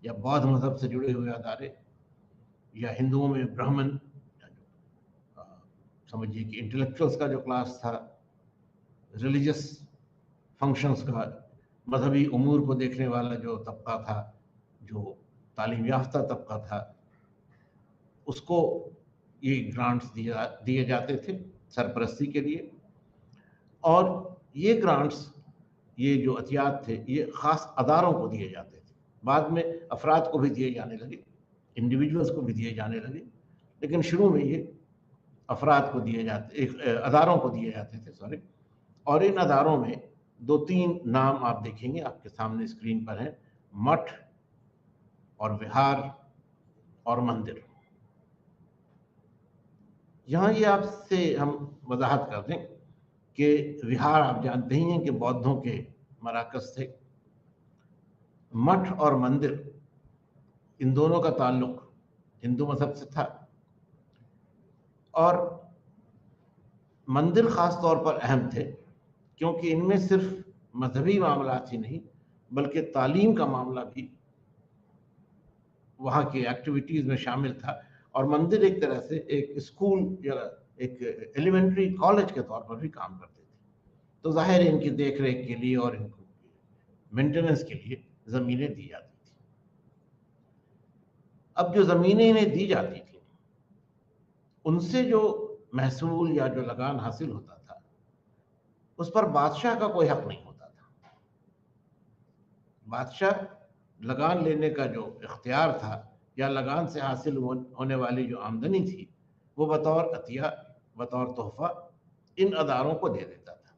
या बौद्ध मज़हब से जुड़े हुए अदारे, या हिंदुओं में ब्राह्मण, समझिए कि इंटेलेक्चुअल्स का जो क्लास था, रिलीजियस फंक्शंस का, मजहबी उमूर को देखने वाला जो तबका था, जो तालीम याफ्ता तबका था, उसको ये ग्रांट्स दिए जाते थे सरपरस्ती के लिए। और ये ग्रांट्स, ये जो अतियात थे, ये ख़ास अदारों को दिए जाते थे। बाद में अफराद को भी दिए जाने लगे, इंडिविजुअल्स को भी दिए जाने लगे, लेकिन शुरू में ये अफराद को दिए जाते, एक अदारों को दिए जाते थे, सॉरी। और इन अदारों में 2-3 नाम आप देखेंगे, आपके सामने स्क्रीन पर हैं, मठ और विहार और मंदिर। यहाँ ये आपसे हम वजाहत कर दें कि विहार आप जानते ही हैं कि बौद्धों के मराकज़ थे। मठ और मंदिर, इन दोनों का ताल्लुक हिंदू मज़हब से था। और मंदिर ख़ास तौर पर अहम थे क्योंकि इनमें सिर्फ मजहबी मामलात ही नहीं, बल्कि तालीम का मामला भी वहाँ की एक्टिविटीज़ में शामिल था। और मंदिर एक तरह से एक स्कूल या एक एलिमेंट्री कॉलेज के तौर पर भी काम करते थे। तो ज़ाहिर है इनकी देख रेख के लिए और इनको मेंटेनेंस के लिए ज़मीनें दी जाती थी। अब जो ज़मीनें इन्हें दी जाती थी, उनसे जो महसूल या जो लगान हासिल होता था, उस पर बादशाह का कोई हक नहीं होता था। बादशाह लगान लेने का जो इख्तियार था या लगान से हासिल होने वाली जो आमदनी थी, वो बतौर अतिया, बतौर तोहफा इन अदारों को दे देता था।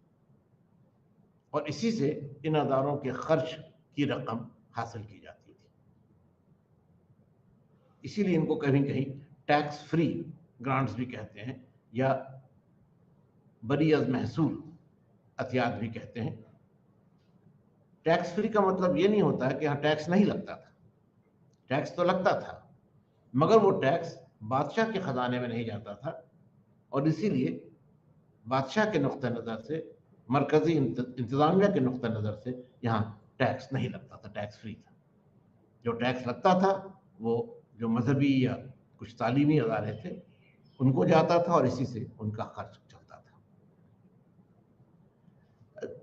और इसी से इन अदारों के खर्च की रकम हासिल की जाती थी। इसीलिए इनको कहीं कहीं टैक्स फ्री ग्रांट्स भी कहते हैं या बरी अज़ महसूल अतियात भी कहते हैं। टैक्स फ्री का मतलब ये नहीं होता है कि यहाँ टैक्स नहीं लगता था, टैक्स तो लगता था, मगर वो टैक्स बादशाह के ख़जाने में नहीं जाता था। और इसीलिए बादशाह के नुक्ता नज़र से, मरकज़ी इंतज़ामिया के नुक्ता नज़र से यहाँ टैक्स नहीं लगता था, टैक्स फ्री था। जो टैक्स लगता था वो जो मजहबी या कुछ तालीमी अदारे थे, उनको जाता था और इसी से उनका खर्च चलता था।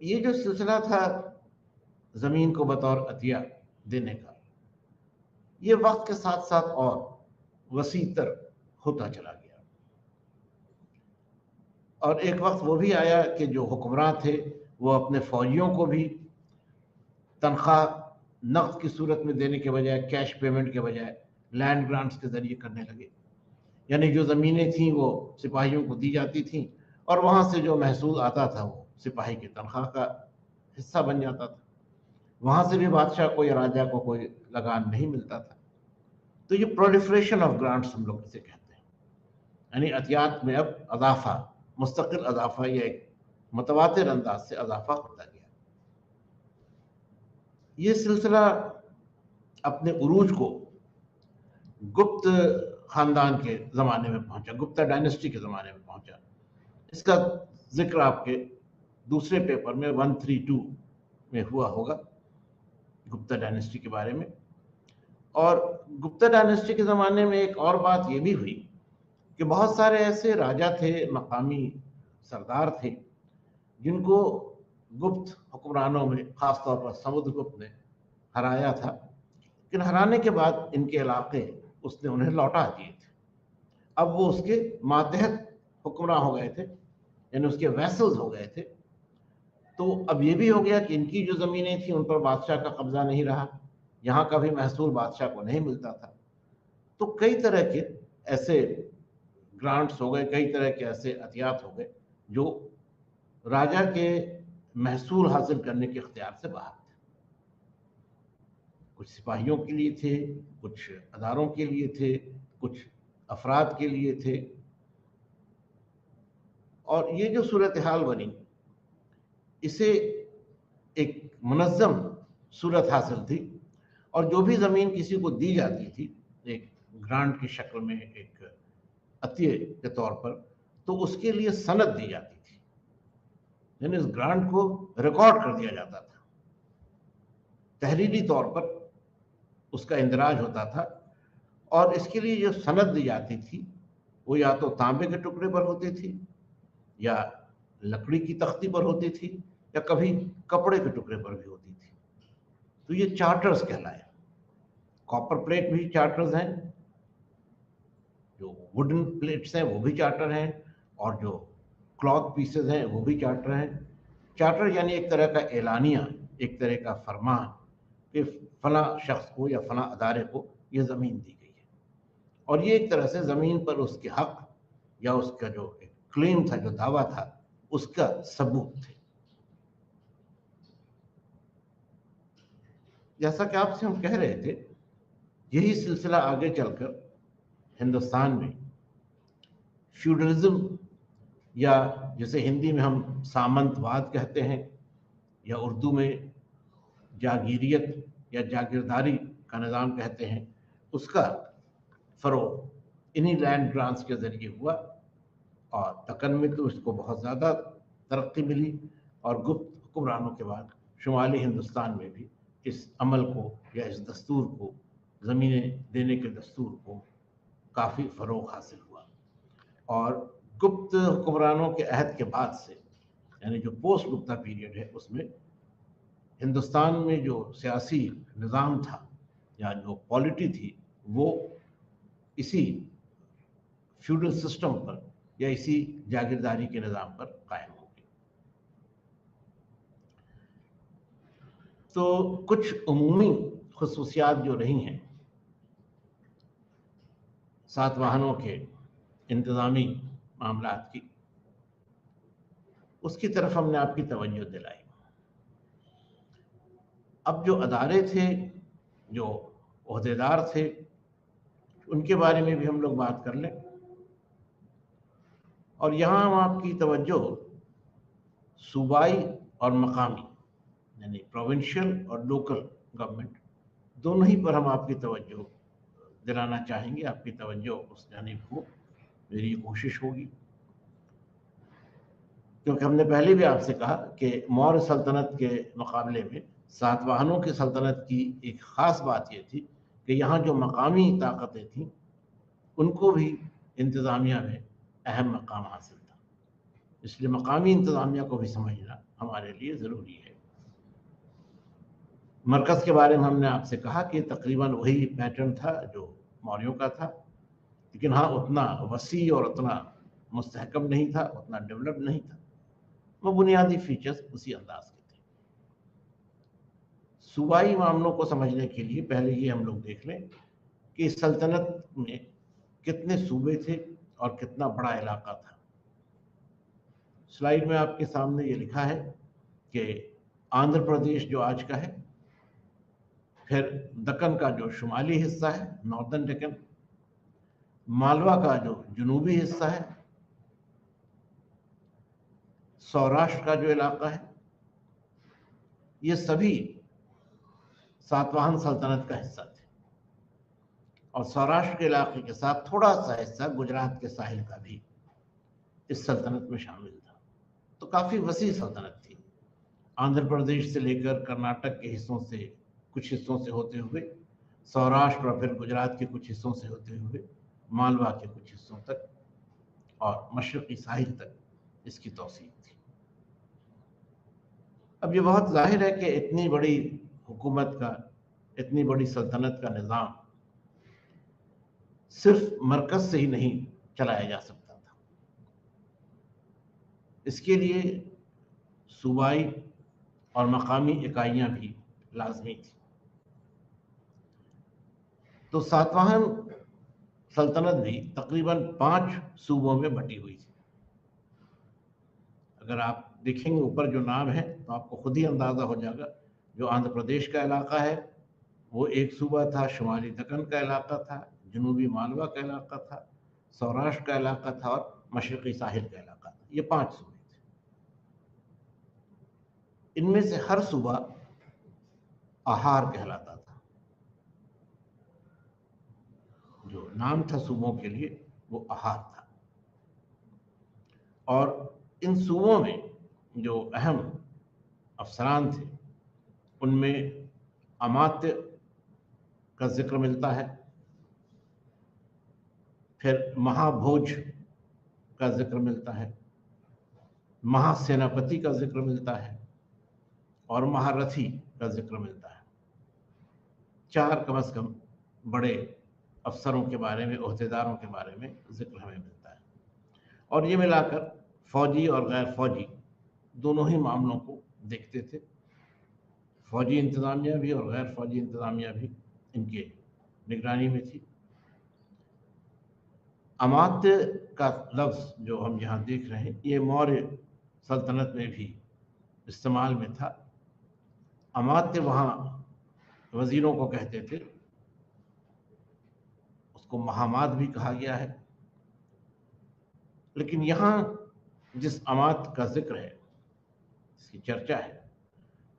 ये जो सिलसिला था जमीन को बतौर अतिया देने का, ये वक्त के साथ साथ और वसीतर होता चला गया। और एक वक्त वो भी आया कि जो हुक्मरान थे वो अपने फौजियों को भी तनख्वाह नकद की सूरत में देने के बजाय, कैश पेमेंट के बजाय लैंड ग्रांट्स के जरिए करने लगे। यानी जो ज़मीनें थीं वो सिपाहियों को दी जाती थीं और वहाँ से जो महसूल आता था वो सिपाही की तनख्वाह का हिस्सा बन जाता था। वहाँ से भी बादशाह को या राजा को कोई लगान नहीं मिलता था। तो ये प्रोलिफरेशन ऑफ ग्रांट्स हम लोग इसे कहते हैं, यानी अतियात में अब अदाफा, मुस्तकिल अदाफा या एक मुतवातिर अंदाज से अदाफा होता गया। ये सिलसिला अपने उरूज को गुप्त खानदान के ज़माने में पहुंचा, गुप्ता डायनेस्टी के ज़माने में पहुंचा। इसका जिक्र आपके दूसरे पेपर में 132 में हुआ होगा गुप्ता डायनेस्टी के बारे में। और गुप्ता डायनेस्टी के ज़माने में एक और बात ये भी हुई कि बहुत सारे ऐसे राजा थे, मकामी सरदार थे, जिनको गुप्त हुक्मरानों में ख़ासतौर पर समुद्रगुप्त ने हराया था, लेकिन हराने के बाद इनके इलाके उसने उन्हें लौटा दिए थे। अब वो उसके मातहत हुक्मरान हो गए थे, यानी उसके वैसल्स हो गए थे। तो अब ये भी हो गया कि इनकी जो ज़मीनें थी उन पर बादशाह का कब्जा नहीं रहा, यहाँ का भी महसूल बादशाह को नहीं मिलता था। तो कई तरह के ऐसे ग्रांट्स हो गए, कई तरह के ऐसे अतियात हो गए जो राजा के महसूल हासिल करने के इख्तियार से बाहर थे। कुछ सिपाहियों के लिए थे, कुछ अदारों के लिए थे, कुछ अफराद के लिए थे। और ये जो सूरत हाल बनी, इसे एक मुनज़्ज़म सूरत हासिल थी। और जो भी ज़मीन किसी को दी जाती थी एक ग्रांट की शक्ल में, एक अतिये के तौर पर, तो उसके लिए सनद दी जाती थी, यानी इस ग्रांट को रिकॉर्ड कर दिया जाता था, तहरीरी तौर पर उसका इंदराज होता था। और इसके लिए जो सनद दी जाती थी वो या तो तांबे के टुकड़े पर होती थी, या लकड़ी की तख्ती पर होती थी, या कभी कपड़े के टुकड़े पर भी होती थी। तो ये चार्टर्स कहलाए। कॉपर प्लेट भी चार्टर्स हैं, जो वुडन प्लेट्स हैं वो भी चार्टर हैं, और जो क्लॉथ पीसेस हैं वो भी चार्टर हैं। चार्टर यानी एक तरह का एलानिया, एक तरह का फरमान कि फला शख्स को या फला अदारे को ये ज़मीन दी गई है। और ये एक तरह से ज़मीन पर उसके हक या उसका जो क्लेम था, जो दावा था, उसका सबूत थे। जैसा कि आपसे हम कह रहे थे, यही सिलसिला आगे चलकर हिंदुस्तान में फ्यूडलिज्म, या जिसे हिंदी में हम सामंतवाद कहते हैं, या उर्दू में जागीरियत या जागीरदारी का निज़ाम कहते हैं, उसका फ़रोग़ इन्हीं लैंड ग्रांट्स के ज़रिए हुआ। और दक्कन में तो इसको बहुत ज़्यादा तरक्की मिली, और गुप्त हुक्मरानों के बाद शुमाली हिंदुस्तान में भी इस अमल को या इस दस्तूर को, ज़मीनें देने के दस्तूर को काफ़ी फ़रोग़ हासिल हुआ। और गुप्त हुक्मरानों के अहद के बाद से, यानी जो पोस्ट गुप्ता पीरियड है, उसमें हिंदुस्तान में जो सियासी निज़ाम था या जो पॉलिटी थी, वो इसी फ्यूडल सिस्टम पर या इसी जागीरदारी के निज़ाम पर कायम हो गई। तो कुछ उमूमी खुसूसियात जो रही हैं सातवाहनों के इंतज़ामी मामलात की, उसकी तरफ हमने आपकी तवज्जो दिलाई। अब जो अदारे थे, जो ओहदेदार थे, उनके बारे में भी हम लोग बात कर लें। और यहाँ हम आपकी तवज्जो सूबाई और मकामी, यानी प्रोविंशियल और लोकल गवर्नमेंट, दोनों ही पर हम आपकी तवज्जो दिलाना चाहेंगे। आपकी तवज्जो उस जानिब हो, मेरी कोशिश होगी। क्योंकि हमने पहले भी आपसे कहा कि मौर्य सल्तनत के मुकाबले में सातवाहनों की सल्तनत की एक ख़ास बात ये थी कि यहाँ जो मकामी ताकतें थीं, उनको भी इंतज़ामिया में अहम मकाम हासिल था। इसलिए मकामी इंतज़ामिया को भी समझना हमारे लिए ज़रूरी है। मरकज़ के बारे में हमने आपसे कहा कि तकरीबन वही पैटर्न था जो मौर्यों का था, लेकिन हाँ, उतना वसी और उतना मुस्तहकम नहीं था, उतना डेवलप नहीं था। वो बुनियादी फीचर्स उसी अंदाज के थे। सूबाई मामलों को समझने के लिए पहले ये हम लोग देख लें कि सल्तनत में कितने सूबे थे और कितना बड़ा इलाका था। स्लाइड में आपके सामने ये लिखा है कि आंध्र प्रदेश जो आज का है, फिर दक्कन का जो शुमाली हिस्सा है, नॉर्दर्न डेक्कन, मालवा का जो जनूबी हिस्सा है, सौराष्ट्र का जो इलाका है, ये सभी सातवाहन सल्तनत का हिस्सा थे। और सौराष्ट्र के इलाके के साथ थोड़ा सा हिस्सा गुजरात के साहिल का भी इस सल्तनत में शामिल था। तो काफी वसी सल्तनत थी। आंध्र प्रदेश से लेकर कर्नाटक के हिस्सों से, कुछ हिस्सों से होते हुए सौराष्ट्र और फिर गुजरात के कुछ हिस्सों से होते हुए मालवा के कुछ हिस्सों तक और मशरक़ी साहिल तक इसकी तौसीक थी। अब ये बहुत जाहिर है कि इतनी बड़ी हुकूमत का, इतनी बड़ी सल्तनत का निज़ाम सिर्फ मरकज़ से ही नहीं चलाया जा सकता था। इसके लिए सूबाई और मकामी इकाइयाँ भी लाजमी थी। तो सातवाहन सल्तनत भी तकरीबन 5 सूबों में बटी हुई थी। अगर आप देखेंगे ऊपर जो नाम है तो आपको खुद ही अंदाज़ा हो जाएगा। जो आंध्र प्रदेश का इलाका है वो एक सूबा था, शुमाली दक्कन का इलाका था, जनूबी मालवा का इलाका था, सौराष्ट्र का इलाका था और मशरक़ी साहिल का इलाका था। ये 5 सूबे थे। इनमें से हर सूबा आहार कहलाता था। जो नाम था सूबों के लिए वो आहार था। और इन सूबों में जो अहम अफसरान थे उनमें अमात्य का जिक्र मिलता है, फिर महाभोज का जिक्र मिलता है, महासेनापति का जिक्र मिलता है और महारथी का जिक्र मिलता है। 4 कम से कम बड़े अफसरों के बारे में, ओहदेदारों के बारे में जिक्र हमें मिलता है। और ये मिलाकर फौजी और गैर फौजी दोनों ही मामलों को देखते थे। फौजी इंतज़ामिया भी और गैर फौजी इंतज़ामिया भी इनके निगरानी में थी। अमात्य का लफ्ज़ जो हम यहाँ देख रहे हैं ये मौर्य सल्तनत में भी इस्तेमाल में था। अमात्य वहाँ वज़ीरों को कहते थे, उसको महामाद भी कहा गया है। लेकिन यहाँ जिस अमात्य का जिक्र है, इसकी चर्चा है,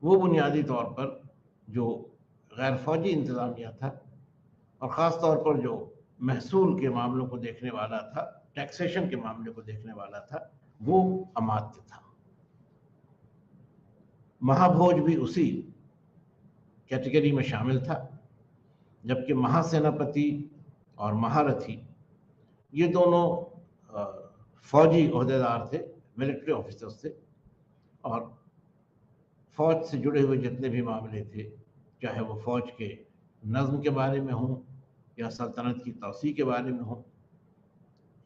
वो बुनियादी तौर पर जो गैर फौजी इंतज़ामिया था और ख़ास तौर पर जो महसूल के मामलों को देखने वाला था, टैक्सेशन के मामले को देखने वाला था, वो अमात्य था। महाभोज भी उसी कैटेगरी में शामिल था, जबकि महासेनापति और महारथी ये दोनों फौजी ओहदेदार थे, मिलिट्री ऑफिसर्स थे। और फौज से जुड़े हुए जितने भी मामले थे, चाहे वो फौज के नज़्म के बारे में हों या सल्तनत की तौसी के बारे में हों,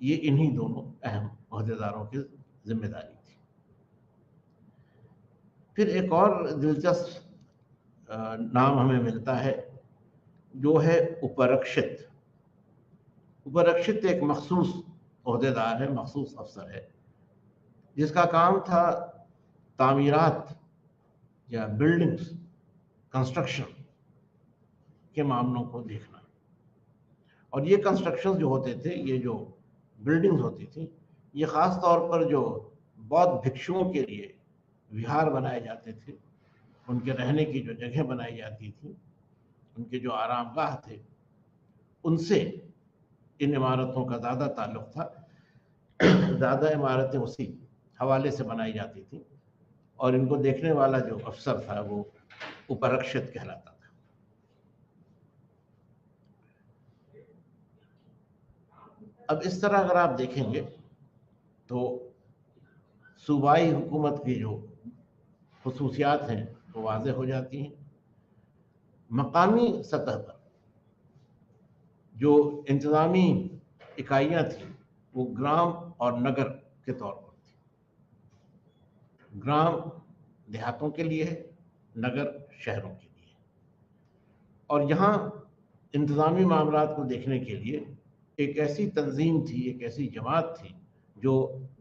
ये इन्हीं दोनों अहम ओहदेदारों की जिम्मेदारी थी। फिर एक और दिलचस्प नाम हमें मिलता है जो है उपरक्षित। उपरक्षित एक मखसूस ओहदेदार है, मखसूस अफसर है, जिसका काम था तामीरात या बिल्डिंग्स, कंस्ट्रक्शन के मामलों को देखना। और ये कंस्ट्रक्शन जो होते थे, ये जो बिल्डिंग्स होती थी, ये ख़ास तौर पर जो बौद्ध भिक्षुओं के लिए विहार बनाए जाते थे, उनके रहने की जो जगह बनाई जाती थी, उनके जो आरामगाह थे, उनसे इन इमारतों का ज़्यादा ताल्लुक़ था। ज़्यादा इमारतें उसी हवाले से बनाई जाती थी और इनको देखने वाला जो अफसर था वो उपरक्षित कहलाता था। अब इस तरह अगर आप देखेंगे तो सूबाई हुकूमत की जो खसूसियात हैं वो वाज़ेह हो जाती हैं। मकामी सतह पर जो इंतज़ामी इकाइयाँ थी वो ग्राम और नगर के तौर पर थी। ग्राम देहातों के लिए है, नगर शहरों के लिए। और यहाँ इंतज़ामी मामलात को देखने के लिए एक ऐसी तंजीम थी, एक ऐसी जमात थी जो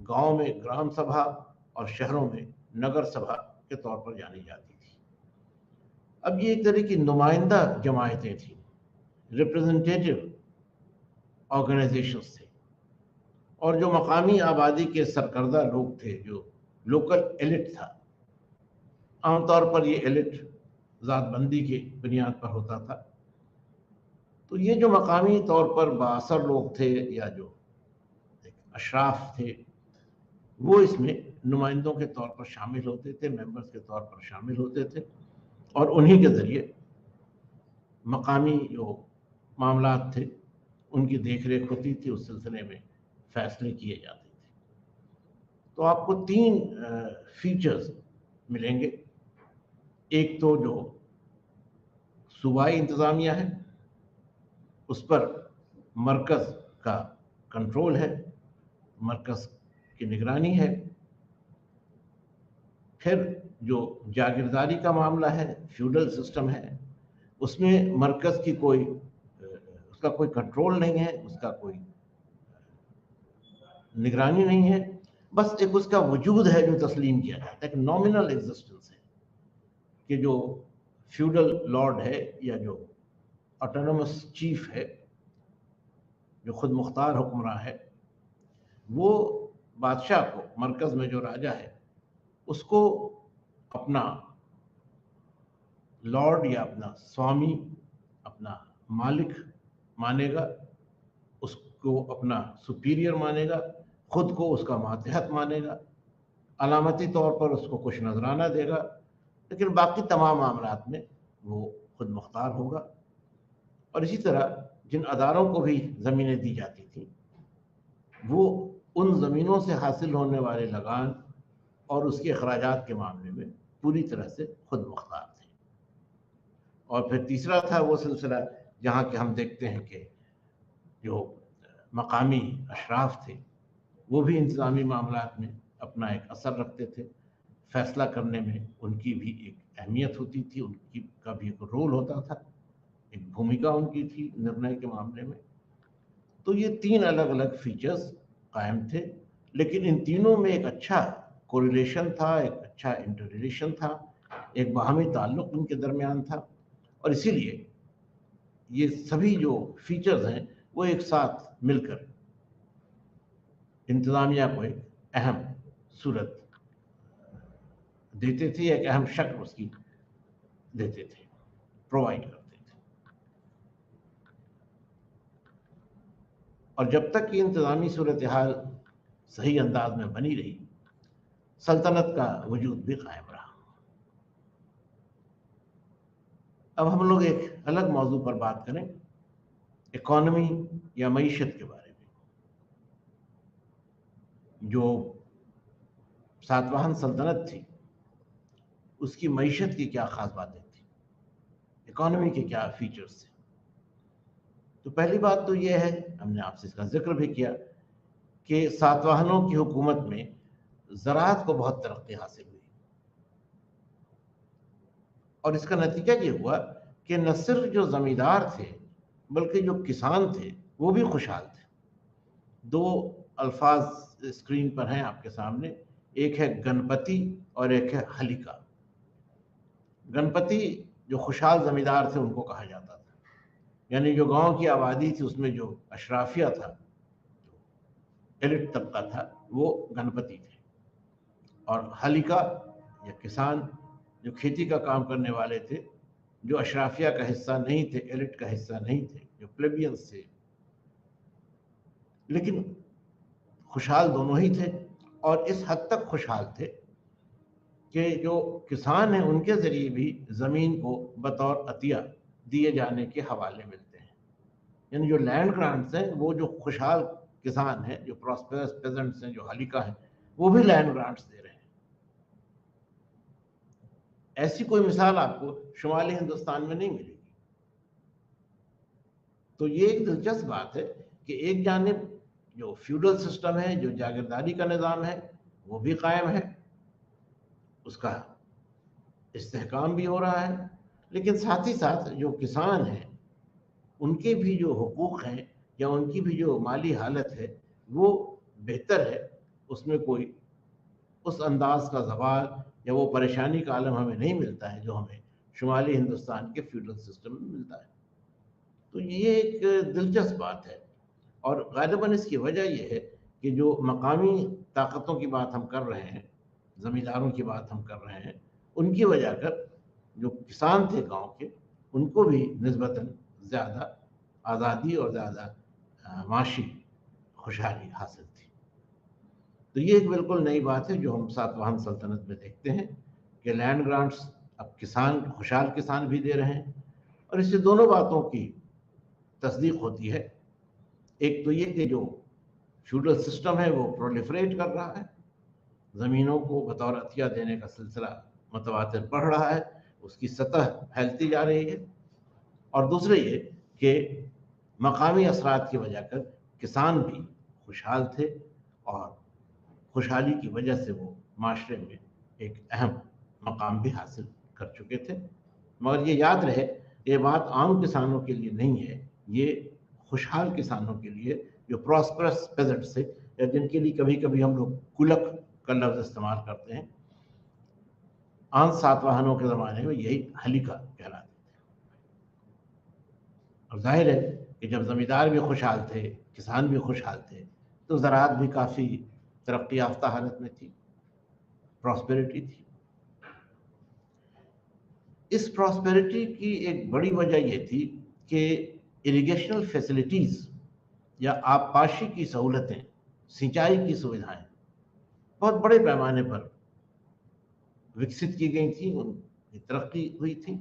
गांव में ग्राम सभा और शहरों में नगर सभा के तौर पर जानी जाती थी। अब ये एक तरह की नुमाइंदा जमायतें थी, रिप्रेजेंटेटिव ऑर्गेनाइजेशंस थे। और जो मकामी आबादी के सरकर्दा लोग थे, जो लोकल एलिट था, आमतौर पर ये एलिट ज़ातबंदी की बुनियाद पर होता था। तो ये जो मकामी तौर पर बाअसर लोग थे या जो अशराफ थे, वो इसमें नुमाइंदों के तौर पर शामिल होते थे, मेंबर्स के तौर पर शामिल होते थे, और उन्हीं के ज़रिए मकामी जो मामलात थे उनकी देख रेख होती थी, उस सिलसिले में फैसले किए जाते थे। तो आपको तीन फीचर्स मिलेंगे। एक तो जो सूबाई इंतज़ामिया है उस पर मरकज़ का कंट्रोल है, मरकज़ की निगरानी है। फिर जो जागीरदारी का मामला है, फ्यूडल सिस्टम है, उसमें मरकज़ की कोई उसका कोई कंट्रोल नहीं है, उसका कोई निगरानी नहीं है, बस एक उसका वजूद है जो तस्लीम किया जाता है, एक नॉमिनल एग्जिस्टेंस है कि जो फ्यूडल लॉर्ड है या जो ऑटोनोमस चीफ है, जो खुद मुख्तार हुक्मरान है, वो बादशाह को, मरकज़ में जो राजा है, उसको अपना लॉर्ड या अपना स्वामी, अपना मालिक मानेगा, उसको अपना सुपीरियर मानेगा, खुद को उसका मातहत मानेगा, अलामती तौर पर उसको कुछ नजराना देगा, लेकिन बाकी तमाम मामलात में वो खुद मुख्तार होगा। और इसी तरह जिन अदारों को भी ज़मीनें दी जाती थी, वो उन ज़मीनों से हासिल होने वाले लगान और उसके अखराजात के मामले में पूरी तरह से खुद मुख्तार थे। और फिर तीसरा था वो सिलसिला जहाँ के हम देखते हैं कि जो मकामी अशराफ थे वो भी इंतज़ामी मामलात में अपना एक असर रखते थे, फैसला करने में उनकी भी एक अहमियत होती थी, उनकी का भी एक रोल होता था, एक भूमिका उनकी थी निर्णय के मामले में। तो ये तीन अलग अलग फीचर्स कायम थे, लेकिन इन तीनों में एक अच्छा कोरिलेशन था, एक अच्छा इंटर रिलेशन था, एक बाहमी ताल्लुक उनके दरमियान था। और इसीलिए ये सभी जो फीचर्स हैं वो एक साथ मिलकर इंतज़ामिया को एक अहम सूरत देते थे, एक अहम शक्ल उसकी देते थे, प्रोवाइड करते थे। और जब तक ये इंतज़ामी सूरत हाल सही अंदाज में बनी रही, सल्तनत का वजूद भी कायम रहा। अब हम लोग एक अलग मौजू पर बात करें, इकॉनमी या मईशत के बारे में। जो सातवाहन सल्तनत थी उसकी मईशत की क्या ख़ास बातें थी, इकॉनमी के क्या फीचर्स थे। तो पहली बात तो यह है, हमने आपसे इसका जिक्र भी किया, कि सातवाहनों की हुकूमत में ज़राअत को बहुत तरक्की हासिल हुई। और इसका नतीजा ये हुआ कि न सिर्फ जो ज़मींदार थे बल्कि जो किसान थे वो भी खुशहाल थे। दो अल्फाज स्क्रीन पर हैं आपके सामने, एक है गणपति और एक है हलिका। गणपति जो खुशहाल ज़मींदार थे उनको कहा जाता था, यानी जो गांव की आबादी थी उसमें जो अशराफिया था, एलिट तबका था, वो गणपति थे। और हलिका या किसान जो खेती का काम करने वाले थे, जो अशराफिया का हिस्सा नहीं थे, एलिट का हिस्सा नहीं थे, जो प्लेबियंस थे, लेकिन खुशहाल दोनों ही थे। और इस हद तक खुशहाल थे कि जो किसान हैं उनके ज़रिए भी ज़मीन को बतौर अतिया दिए जाने के हवाले मिलते हैं। यानी जो लैंड ग्रांट्स हैं वो जो खुशहाल किसान हैं, जो प्रॉस्पेरस पेजेंट्स हैं, जो हलिका हैं, वो भी लैंड ग्रांट्स दे रहे हैं। ऐसी कोई मिसाल आपको शुमाली हिंदुस्तान में नहीं मिलेगी। तो ये एक दिलचस्प बात है कि एक जानिब जो फ्यूडल सिस्टम है, जो जागीरदारी का निज़ाम है, वो भी कायम है, उसका इस्तेहकाम भी हो रहा है, लेकिन साथ ही साथ जो किसान हैं उनके भी जो हुकूक हैं या उनकी भी जो माली हालत है वो बेहतर है। उसमें कोई उस अंदाज का ज़वाल या वो परेशानी का आलम हमें नहीं मिलता है जो हमें शुमाली हिंदुस्तान के फ्यूडल सिस्टम में मिलता है। तो ये एक दिलचस्प बात है, और ग़ालिबन इसकी वजह यह है कि जो मकामी ताकतों की बात हम कर रहे हैं, ज़मींदारों की बात हम कर रहे हैं, उनकी वजह कर जो किसान थे गांव के, उनको भी निस्बतन ज़्यादा आज़ादी और ज़्यादा माशी खुशहाली हासिल थी। तो ये एक बिल्कुल नई बात है जो हम सातवाहन सल्तनत में देखते हैं कि लैंड ग्रांट्स अब किसान, खुशहाल किसान भी दे रहे हैं, और इससे दोनों बातों की तस्दीक होती है। एक तो ये कि जो फ्यूडल सिस्टम है वो प्रोलिफरेट कर रहा है, ज़मीनों को बतौर अतिया देने का सिलसिला मतवातिर बढ़ रहा है, उसकी सतह फैलती जा रही है। और दूसरे ये कि मकामी असरात की वजह कर किसान भी खुशहाल थे, और खुशहाली की वजह से वो माशरे में एक अहम मकाम भी हासिल कर चुके थे। मगर ये याद रहे, ये बात आम किसानों के लिए नहीं है, ये खुशहाल किसानों के लिए, जो प्रॉस्परस पेजेंट्स थे, या जिनके लिए कभी कभी हम लोग कुलक का लफ्ज़ इस्तेमाल करते हैं। आन सातवाहनों के ज़माने में यही हलिका कहलाते थे। और जाहिर है कि जब ज़मींदार भी खुशहाल थे, किसान भी खुशहाल थे, तो ज़राअत भी काफ़ी तरक्की याफ्ता हालत में थी, प्रॉस्पेरिटी थी। इस प्रॉस्पेरिटी की एक बड़ी वजह यह थी कि इरिगेशनल फैसिलिटीज़ या आबपाशी की सहूलतें, सिंचाई की सुविधाएं बहुत बड़े पैमाने पर विकसित की गई थी, उनकी तरक्की हुई थी।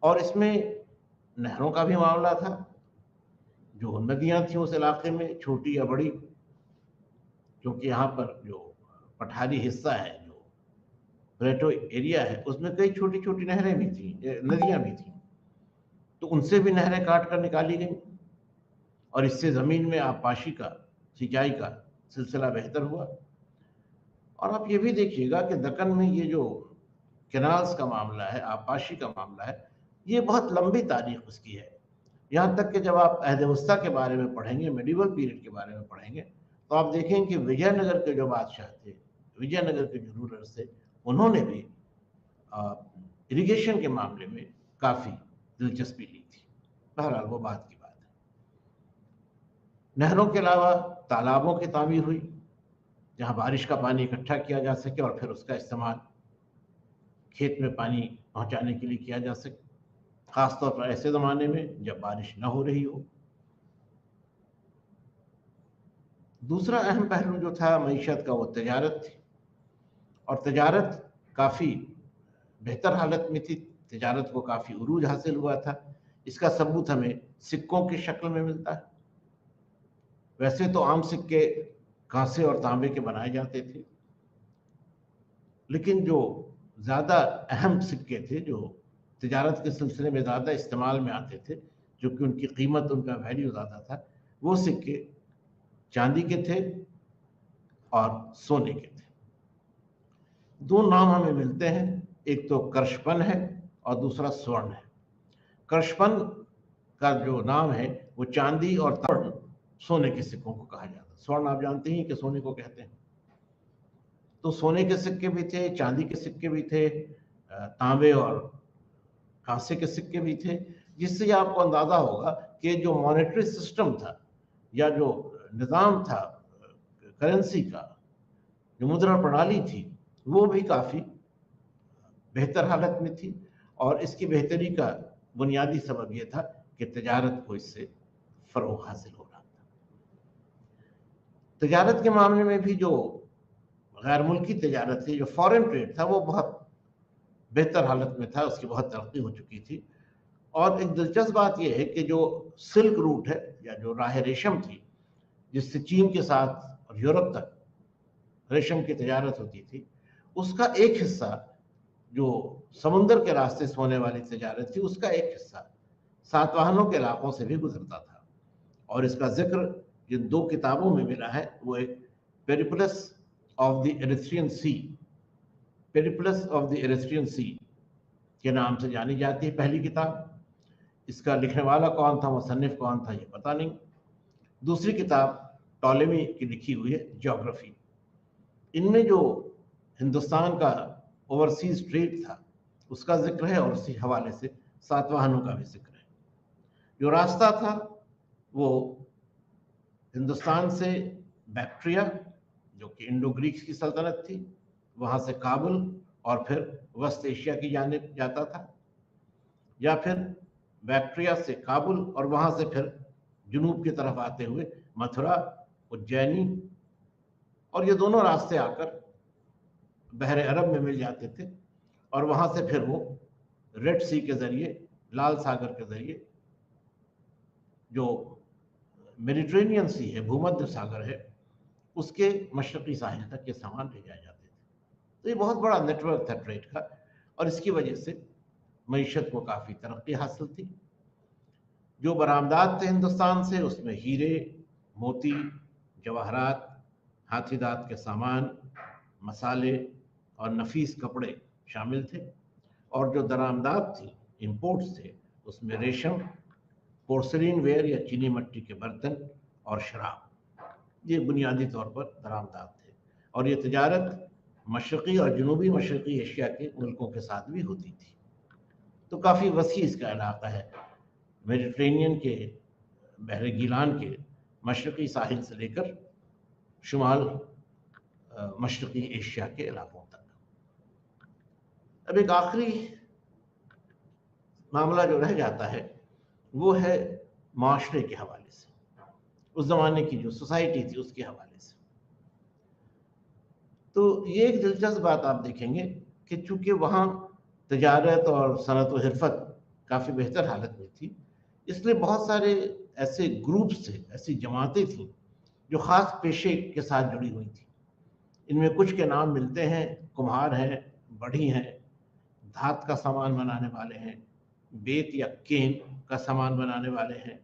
और इसमें नहरों का भी मामला था। जो नदियां थी उस इलाके में, छोटी या बड़ी, क्योंकि यहाँ पर जो पठारी हिस्सा है, जो प्लेटो एरिया है, उसमें कई छोटी छोटी नहरें भी थी, नदियां भी थी, तो उनसे भी नहरें काट कर निकाली गई, और इससे ज़मीन में आबपाशी का, सिंचाई का सिलसिला बेहतर हुआ। और आप ये भी देखिएगा कि दक्कन में ये जो कैनाल्स का मामला है, आबपाशी का मामला है, ये बहुत लंबी तारीख उसकी है। यहाँ तक कि जब आप अहद वस्ता के बारे में पढ़ेंगे, मेडिवल पीरियड के बारे में पढ़ेंगे, तो आप देखेंगे कि विजयनगर के जो बादशाह थे, विजयनगर के जो रूलर्स थे, उन्होंने भी इरिगेशन के मामले में काफ़ी दिलचस्पी ली थी। बहरहाल वो बात की बात है। नहरों के अलावा तालाबों की तामीर हुई, जहाँ बारिश का पानी इकट्ठा किया जा सके और फिर उसका इस्तेमाल खेत में पानी पहुँचाने के लिए किया जा सके, ख़ासतौर पर ऐसे ज़माने में जब बारिश न हो रही हो। दूसरा अहम पहलू जो था मईशत का, वो तजारत थी, और तजारत काफ़ी बेहतर हालत में थी, तजारत को काफ़ी उरूज हासिल हुआ था। इसका सबूत हमें सिक्कों की शक्ल में मिलता है। वैसे तो आम सिक्के कांसे और तांबे के बनाए जाते थे, लेकिन जो ज़्यादा अहम सिक्के थे, जो तिजारत के सिलसिले में ज़्यादा इस्तेमाल में आते थे, जो कि उनकी कीमत, उनका वैल्यू ज़्यादा था, वो सिक्के चांदी के थे और सोने के थे। दो नाम हमें मिलते हैं, एक तो कर्षपन है और दूसरा स्वर्ण है। कर्षपन का जो नाम है वो चांदी और सोने के सिक्कों को कहा जाता है। स्वर्ण आप जानते हैं कि सोने को कहते हैं। तो सोने के सिक्के भी थे, चांदी के सिक्के भी थे, तांबे और कांसे के सिक्के भी थे, जिससे आपको अंदाजा होगा कि जो मॉनेटरी सिस्टम था या जो निज़ाम था करेंसी का, जो मुद्रा प्रणाली थी, वो भी काफ़ी बेहतर हालत में थी। और इसकी बेहतरी का बुनियादी सबब यह था कि तजारत को इससे फ़रोग़ हासिल हो रहा था। तजारत के मामले में भी जो गैर मुल्की तजारत थी, जो फॉरेन ट्रेड था, वो बहुत बेहतर हालत में था, उसकी बहुत तरक्की हो चुकी थी। और एक दिलचस्प बात यह है कि जो सिल्क रूट है या जो राह रेशम थी, जिससे चीन के साथ और यूरोप तक रेशम की तजारत होती थी, उसका एक हिस्सा जो समुद्र के रास्ते से होने वाली तजारत थी, उसका एक हिस्सा सातवाहनों के इलाकों से भी गुजरता था। और इसका जिक्र जिन 2 किताबों में मिला है वो एक Periplus of the Erythraean Sea, Periplus of the Erythraean Sea के नाम से जानी जाती है पहली किताब। इसका लिखने वाला कौन था, मुसन्निफ कौन था, ये पता नहीं। दूसरी किताब टॉलेमी की लिखी हुई है, ज्योग्राफी। इनमें जो हिंदुस्तान का ओवरसीज ट्रेड था उसका जिक्र है और उसी हवाले से सातवाहनों का भी जिक्र है। जो रास्ता था वो हिंदुस्तान से बैक्ट्रिया, जो कि इंडो ग्रीक्स की सल्तनत थी, वहां से काबुल और फिर वस्त एशिया की जानिब जाता था, या फिर बैक्ट्रिया से काबुल और वहां से फिर जुनूब की तरफ आते हुए मथुरा, उज्जैनी, और ये दोनों रास्ते आकर बहरे अरब में मिल जाते थे। और वहां से फिर वो रेड सी के जरिए, लाल सागर के जरिए, जो मेडिटेरेनियन सी है, भूमध्य सागर है, उसके मशरकी साहिल तक के सामान ले जाए जाते थे। तो ये बहुत बड़ा नेटवर्क था ट्रेड का, और इसकी वजह से मईशत को काफ़ी तरक्की हासिल थी। जो बरामदात थे हिंदुस्तान से, उसमें हीरे, मोती, जवाहरात, हाथी दांत के सामान, मसाले और नफीस कपड़े शामिल थे। और जो दरामदात थी, इम्पोर्ट्स थे, उसमें रेशम, पोर्सलिन वेयर या चीनी मिट्टी के बर्तन और शराब, ये बुनियादी तौर पर दरामदात थे। और ये तजारत मशरक़ी और जनूबी मशरक़ी एशिया के मुल्कों के साथ भी होती थी। तो काफ़ी वसी इसका इलाका है, मेडिटेरेनियन के बहरे गीलान के मशरक़ी साहिल से लेकर शुमाल मशरक़ी एशिया के इलाकों तक। अब एक आखिरी मामला जो रह जाता है वो है माशरे के हवाले से, उस ज़माने की जो सोसाइटी थी उसके हवाले से। तो ये एक दिलचस्प बात आप देखेंगे कि चूँकि वहाँ तजारत और सनत व हिरफत काफ़ी बेहतर हालत में थी, इसलिए बहुत सारे ऐसे ग्रुप्स थे, ऐसी जमातें थीं जो ख़ास पेशे के साथ जुड़ी हुई थी। इनमें कुछ के नाम मिलते हैं, कुम्हार हैं, बढ़ी हैं, धात का सामान बनाने वाले हैं, बेत या केन का सामान बनाने वाले हैं,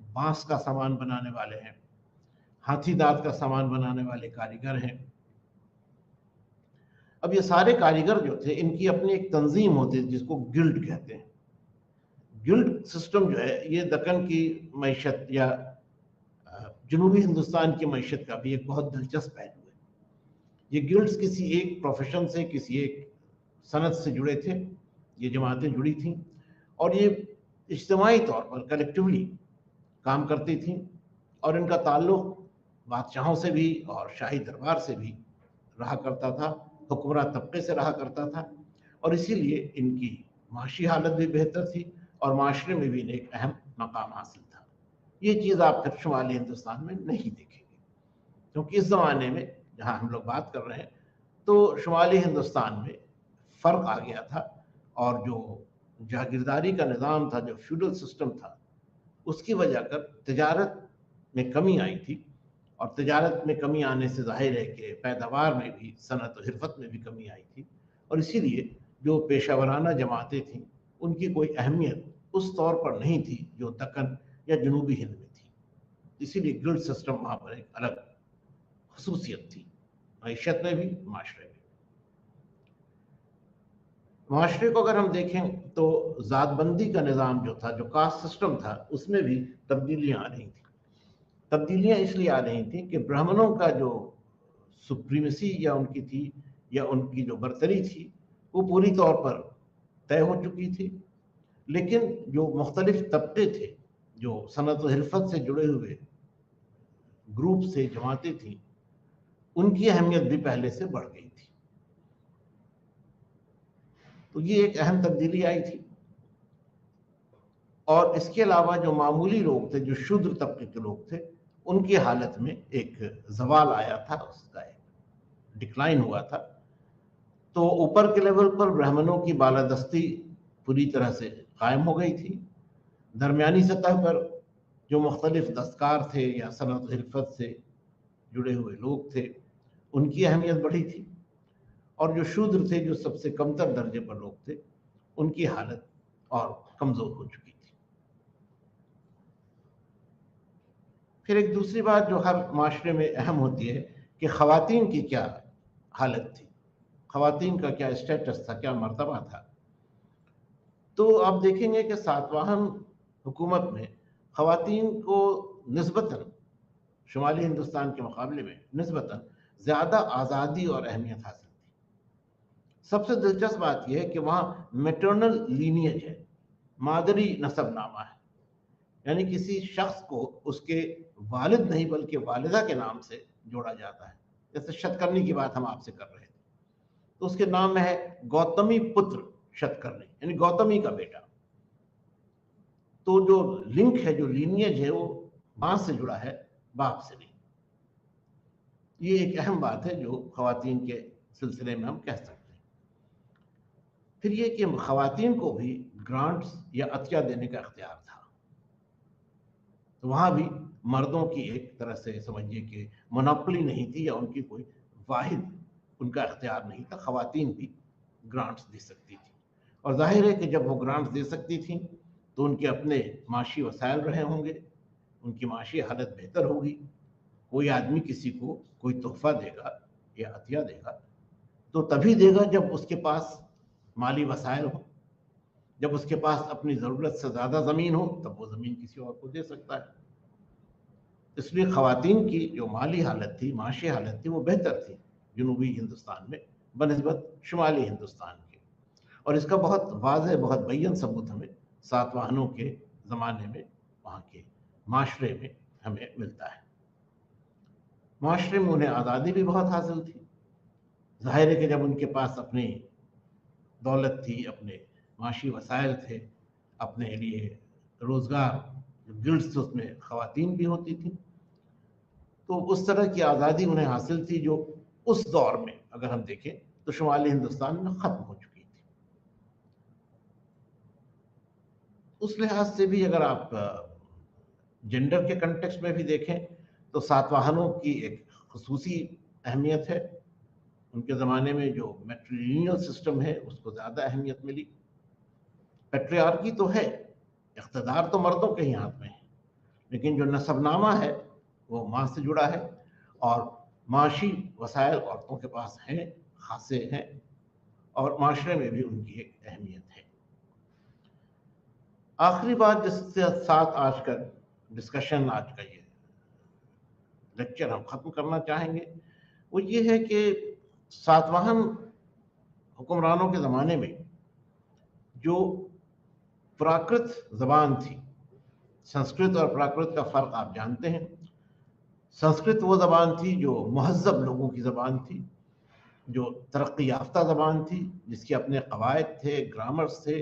बांस का सामान बनाने वाले हैं, हाथी दांत का सामान बनाने वाले कारीगर हैं। अब ये सारे कारीगर जो थे, इनकी अपनी एक तंजीम होती है जिसको गिल्ड कहते हैं। गिल्ड सिस्टम जो है ये दक्कन की मईशत या जनूबी हिंदुस्तान की मईशत का भी एक बहुत दिलचस्प पहलू है। ये गिल्ड्स किसी एक प्रोफेशन से, किसी एक सनत से जुड़े थे, ये जमातें जुड़ी थीं और ये इज्तिमाई तौर पर कलेक्टिवली काम करती थीं। और इनका ताल्लुक बादशाहों से भी और शाही दरबार से भी रहा करता था, हुक्मरान तबके से रहा करता था, और इसीलिए इनकी माशी हालत भी बेहतर थी और माशरे में भी इन्हें एक अहम मकाम हासिल था। ये चीज़ आप फिर शुमाली हिंदुस्तान में नहीं देखेंगे, क्योंकि इस ज़माने में जहाँ हम लोग बात कर रहे हैं तो शुमाली हिंदुस्तान में फ़र्क आ गया था, और जो जागीरदारी का निज़ाम था, जो फ्यूडल सिस्टम था, उसकी वजह कर तजारत में कमी आई थी। और तजारत में कमी आने से जाहिर है कि पैदावार में भी, सनत और हिरफत में भी कमी आई थी, और इसीलिए जो पेशावराना जमातें थीं उनकी कोई अहमियत उस तौर पर नहीं थी जो दक्कन या जनूबी हिंद में थी। इसीलिए गिल्ड सिस्टम वहाँ पर एक अलग खसूसियत थी, मईशत में भी, माशरे में। माशरे को अगर हम देखें तो ज़ातबंदी का निज़ाम जो था, जो कास्ट सिस्टम था, उसमें भी तब्दीलियाँ आ रही थी। तब्दीलियाँ इसलिए आ रही थी कि ब्राह्मणों का जो सुप्रीमेसी या उनकी थी, या उनकी जो बर्तरी थी, वो पूरी तौर पर तय हो चुकी थी। लेकिन जो मुख्तलिफ तबके थे, जो सनत व हिरफत से जुड़े हुए ग्रुप से जमातें थीं, उनकी अहमियत भी पहले से बढ़ गई थी। तो ये एक अहम तब्दीली आई थी। और इसके अलावा जो मामूली लोग थे, जो शूद्र तबके के लोग थे, उनकी हालत में एक जवाल आया था, उसका एक डिक्लाइन हुआ था। तो ऊपर के लेवल पर ब्राह्मणों की बालादस्ती पूरी तरह से कायम हो गई थी। दरमियानी सतह पर जो मुख्तलिफ दस्तकार थे या सनत हिरफत से जुड़े हुए लोग थे, उनकी अहमियत बढ़ी थी, और जो शूद्र थे, जो सबसे कमतर दर्जे पर लोग थे, उनकी हालत और कमज़ोर हो चुकी थी। फिर एक दूसरी बात जो हर माशरे में अहम होती है कि ख़वातीन की क्या हालत थी, ख़वातीन का क्या स्टेटस था, क्या मर्तबा था। तो आप देखेंगे कि सातवाहन हुकूमत में ख़वातीन को निस्बतन शुमाली हिंदुस्तान के मुकाबले में निस्बतन ज़्यादा आज़ादी और अहमियत हासिल थी। सबसे दिलचस्प बात यह है कि वहाँ मैटरनल लीनियज है, मादरी नसबनामा है, यानी किसी शख्स को उसके वालिद नहीं बल्कि वालिदा के नाम से जोड़ा जाता है। जैसे शतकर्णी की बात हम आपसे कर रहे थे, तो उसके नाम में है गौतमी पुत्र शतकर्णी, यानी गौतमी का बेटा। तो जो लिंक है, जो लीनियज है, वो मां से जुड़ा है, बाप से नहीं। ये एक अहम बात है जो खवातीन के सिलसिले में हम कह सकते हैं। फिर ये कि खवातीन को भी ग्रांट्स या अतिया देने का इख्तियार था। तो वहाँ भी मर्दों की एक तरह से समझिए कि मोनोपोली नहीं थी, या उनकी कोई वाहिद उनका इख्तियार नहीं था। खवातीन भी ग्रांट्स दे सकती थी, और जाहिर है कि जब वो ग्रांट्स दे सकती थी तो उनके अपने माशी वसाइल रहे होंगे, उनकी माशी हालत बेहतर होगी। कोई आदमी किसी को कोई तोहफा देगा या अतिया देगा तो तभी देगा जब उसके पास माली वसाइल हो। जब उसके पास अपनी ज़रूरत से ज़्यादा ज़मीन हो तब वो ज़मीन किसी और को दे सकता है। इसलिए ख़वातीन की जो माली हालत थी, माशी हालत थी, वो बेहतर थी जनूबी हिंदुस्तान में बनिस्बत शुमाली हिंदुस्तान के। और इसका बहुत वाज़ेह, बहुत बैयन सबूत हमें सातवाहनों के ज़माने में वहाँ के माशरे में हमें मिलता है। माशरे में उन्हें आज़ादी भी बहुत हासिल थी। ज़ाहिर है कि जब उनके पास अपनी दौलत थी, अपने माशी वसाइल थे, अपने लिए रोज़गार, गिल्ड्स थे, उसमें ख़वातीन भी होती थी। तो उस तरह की आज़ादी उन्हें हासिल थी जो उस दौर में अगर हम देखें तो शुमाली हिंदुस्तान में ख़त्म हो चुकी थी। उस लिहाज से भी अगर आप जेंडर के कंटेक्स्ट में भी देखें तो सातवाहनों की एक खुसूसी अहमियत है। उनके ज़माने में जो मैट्रिलिनियल सिस्टम है उसको ज़्यादा अहमियत मिली। पैट्रियार्की तो है, इक़्तिदार तो मर्दों के ही हाथ में है, लेकिन जो नसबनामा है वो माँ से जुड़ा है, और माशी वसाइल औरतों के पास हैं, खासे हैं, और माशरे में भी उनकी एक अहमियत है। आखिरी बात जिसके साथ आज का डिस्कशन, आज का ये लेक्चर हम ख़त्म करना चाहेंगे, वो ये है कि सातवाहन हुक्मरानों के ज़माने में जो प्राकृत ज़बान थी, संस्कृत और प्राकृत का फ़र्क आप जानते हैं। संस्कृत वो ज़बान थी जो महज़्ज़ब लोगों की ज़बान थी, जो तरक्की याफ्ता ज़बान थी, जिसके अपने कवायद थे, ग्रामर्स थे,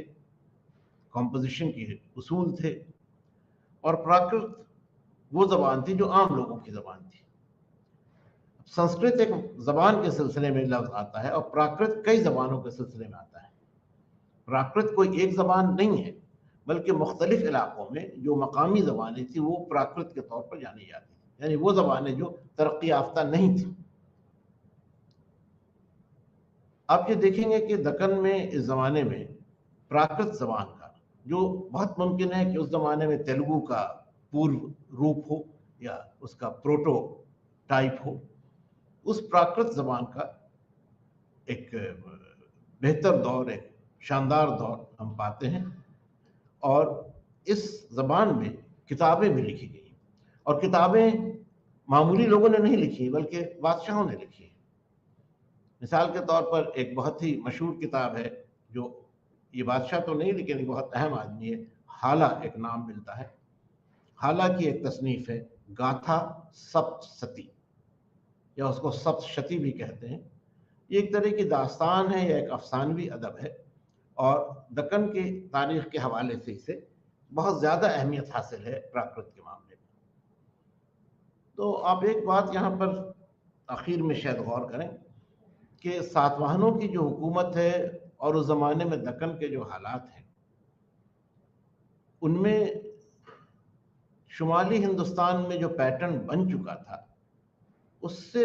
कॉम्पोजिशन के उसूल थे। और प्राकृत वो ज़बान थी जो आम लोगों की ज़बान थी। संस्कृत एक ज़बान के सिलसिले में लफ्ज़ आता है, और प्राकृत कई ज़बानों के सिलसिले में आता है। प्राकृत कोई एक ज़बान नहीं है, बल्कि मुख्तलिफ इलाकों में जो मकामी ज़बानें थी वो प्राकृत के तौर पर जानी जाती थी, यानी वो ज़बानें जो तरक्की याफ्ता नहीं थी। आप ये देखेंगे कि दक्कन में इस ज़माने में प्राकृत ज़बान का, जो बहुत मुमकिन है कि उस ज़माने में तेलुगु का पूर्व रूप हो या उसका प्रोटो टाइप हो, उस प्राकृत ज़बान का एक बेहतर दौर, एक शानदार दौर हम पाते हैं। और इस ज़बान में किताबें भी लिखी गई, और किताबें मामूली लोगों ने नहीं लिखी बल्कि बादशाहों ने लिखी। मिसाल के तौर पर एक बहुत ही मशहूर किताब है, जो ये बादशाह तो नहीं लेकिन एक बहुत अहम आदमी है, हाला एक नाम मिलता है। हाला की एक तसनीफ़ है गाथा सप्तशती, या उसको सप्तशती भी कहते हैं। ये एक तरह की दास्तान है या एक अफसानवी अदब है, और दक्कन के तारीख़ के हवाले से इसे बहुत ज़्यादा अहमियत हासिल है प्राकृत के मामले में। तो आप एक बात यहाँ पर आखिर में शायद गौर करें कि सातवाहनों की जो हुकूमत है और उस ज़माने में दक्कन के जो हालात हैं, उनमें शुमाली हिंदुस्तान में जो पैटर्न बन चुका था उससे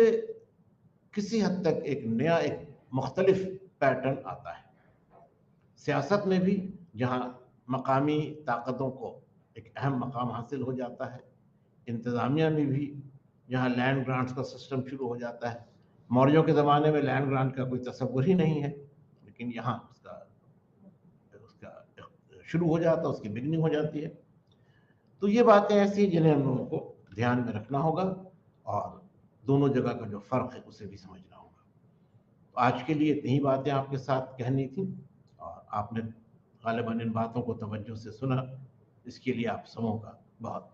किसी हद तक एक नया, एक मुख्तलिफ पैटर्न आता है। सियासत में भी जहाँ मकामी ताकतों को एक अहम मकाम हासिल हो जाता है, इंतज़ामिया में भी जहाँ लैंड ग्रांट्स का सिस्टम शुरू हो जाता है। मौर्यों के ज़माने में लैंड ग्रांट का कोई तस्वुर ही नहीं है, लेकिन यहाँ उसका उसका शुरू हो जाता है, उसकी बिगनिंग हो जाती है। तो ये बातें ऐसी हैं जिन्हें हम लोगों को ध्यान में रखना होगा और दोनों जगह का जो फ़र्क है उसे भी समझना होगा। तो आज के लिए इतनी ही बातें आपके साथ कहनी थी और आपने गालिबन इन बातों को तवज्जो से सुना, इसके लिए आप सबों का बहुत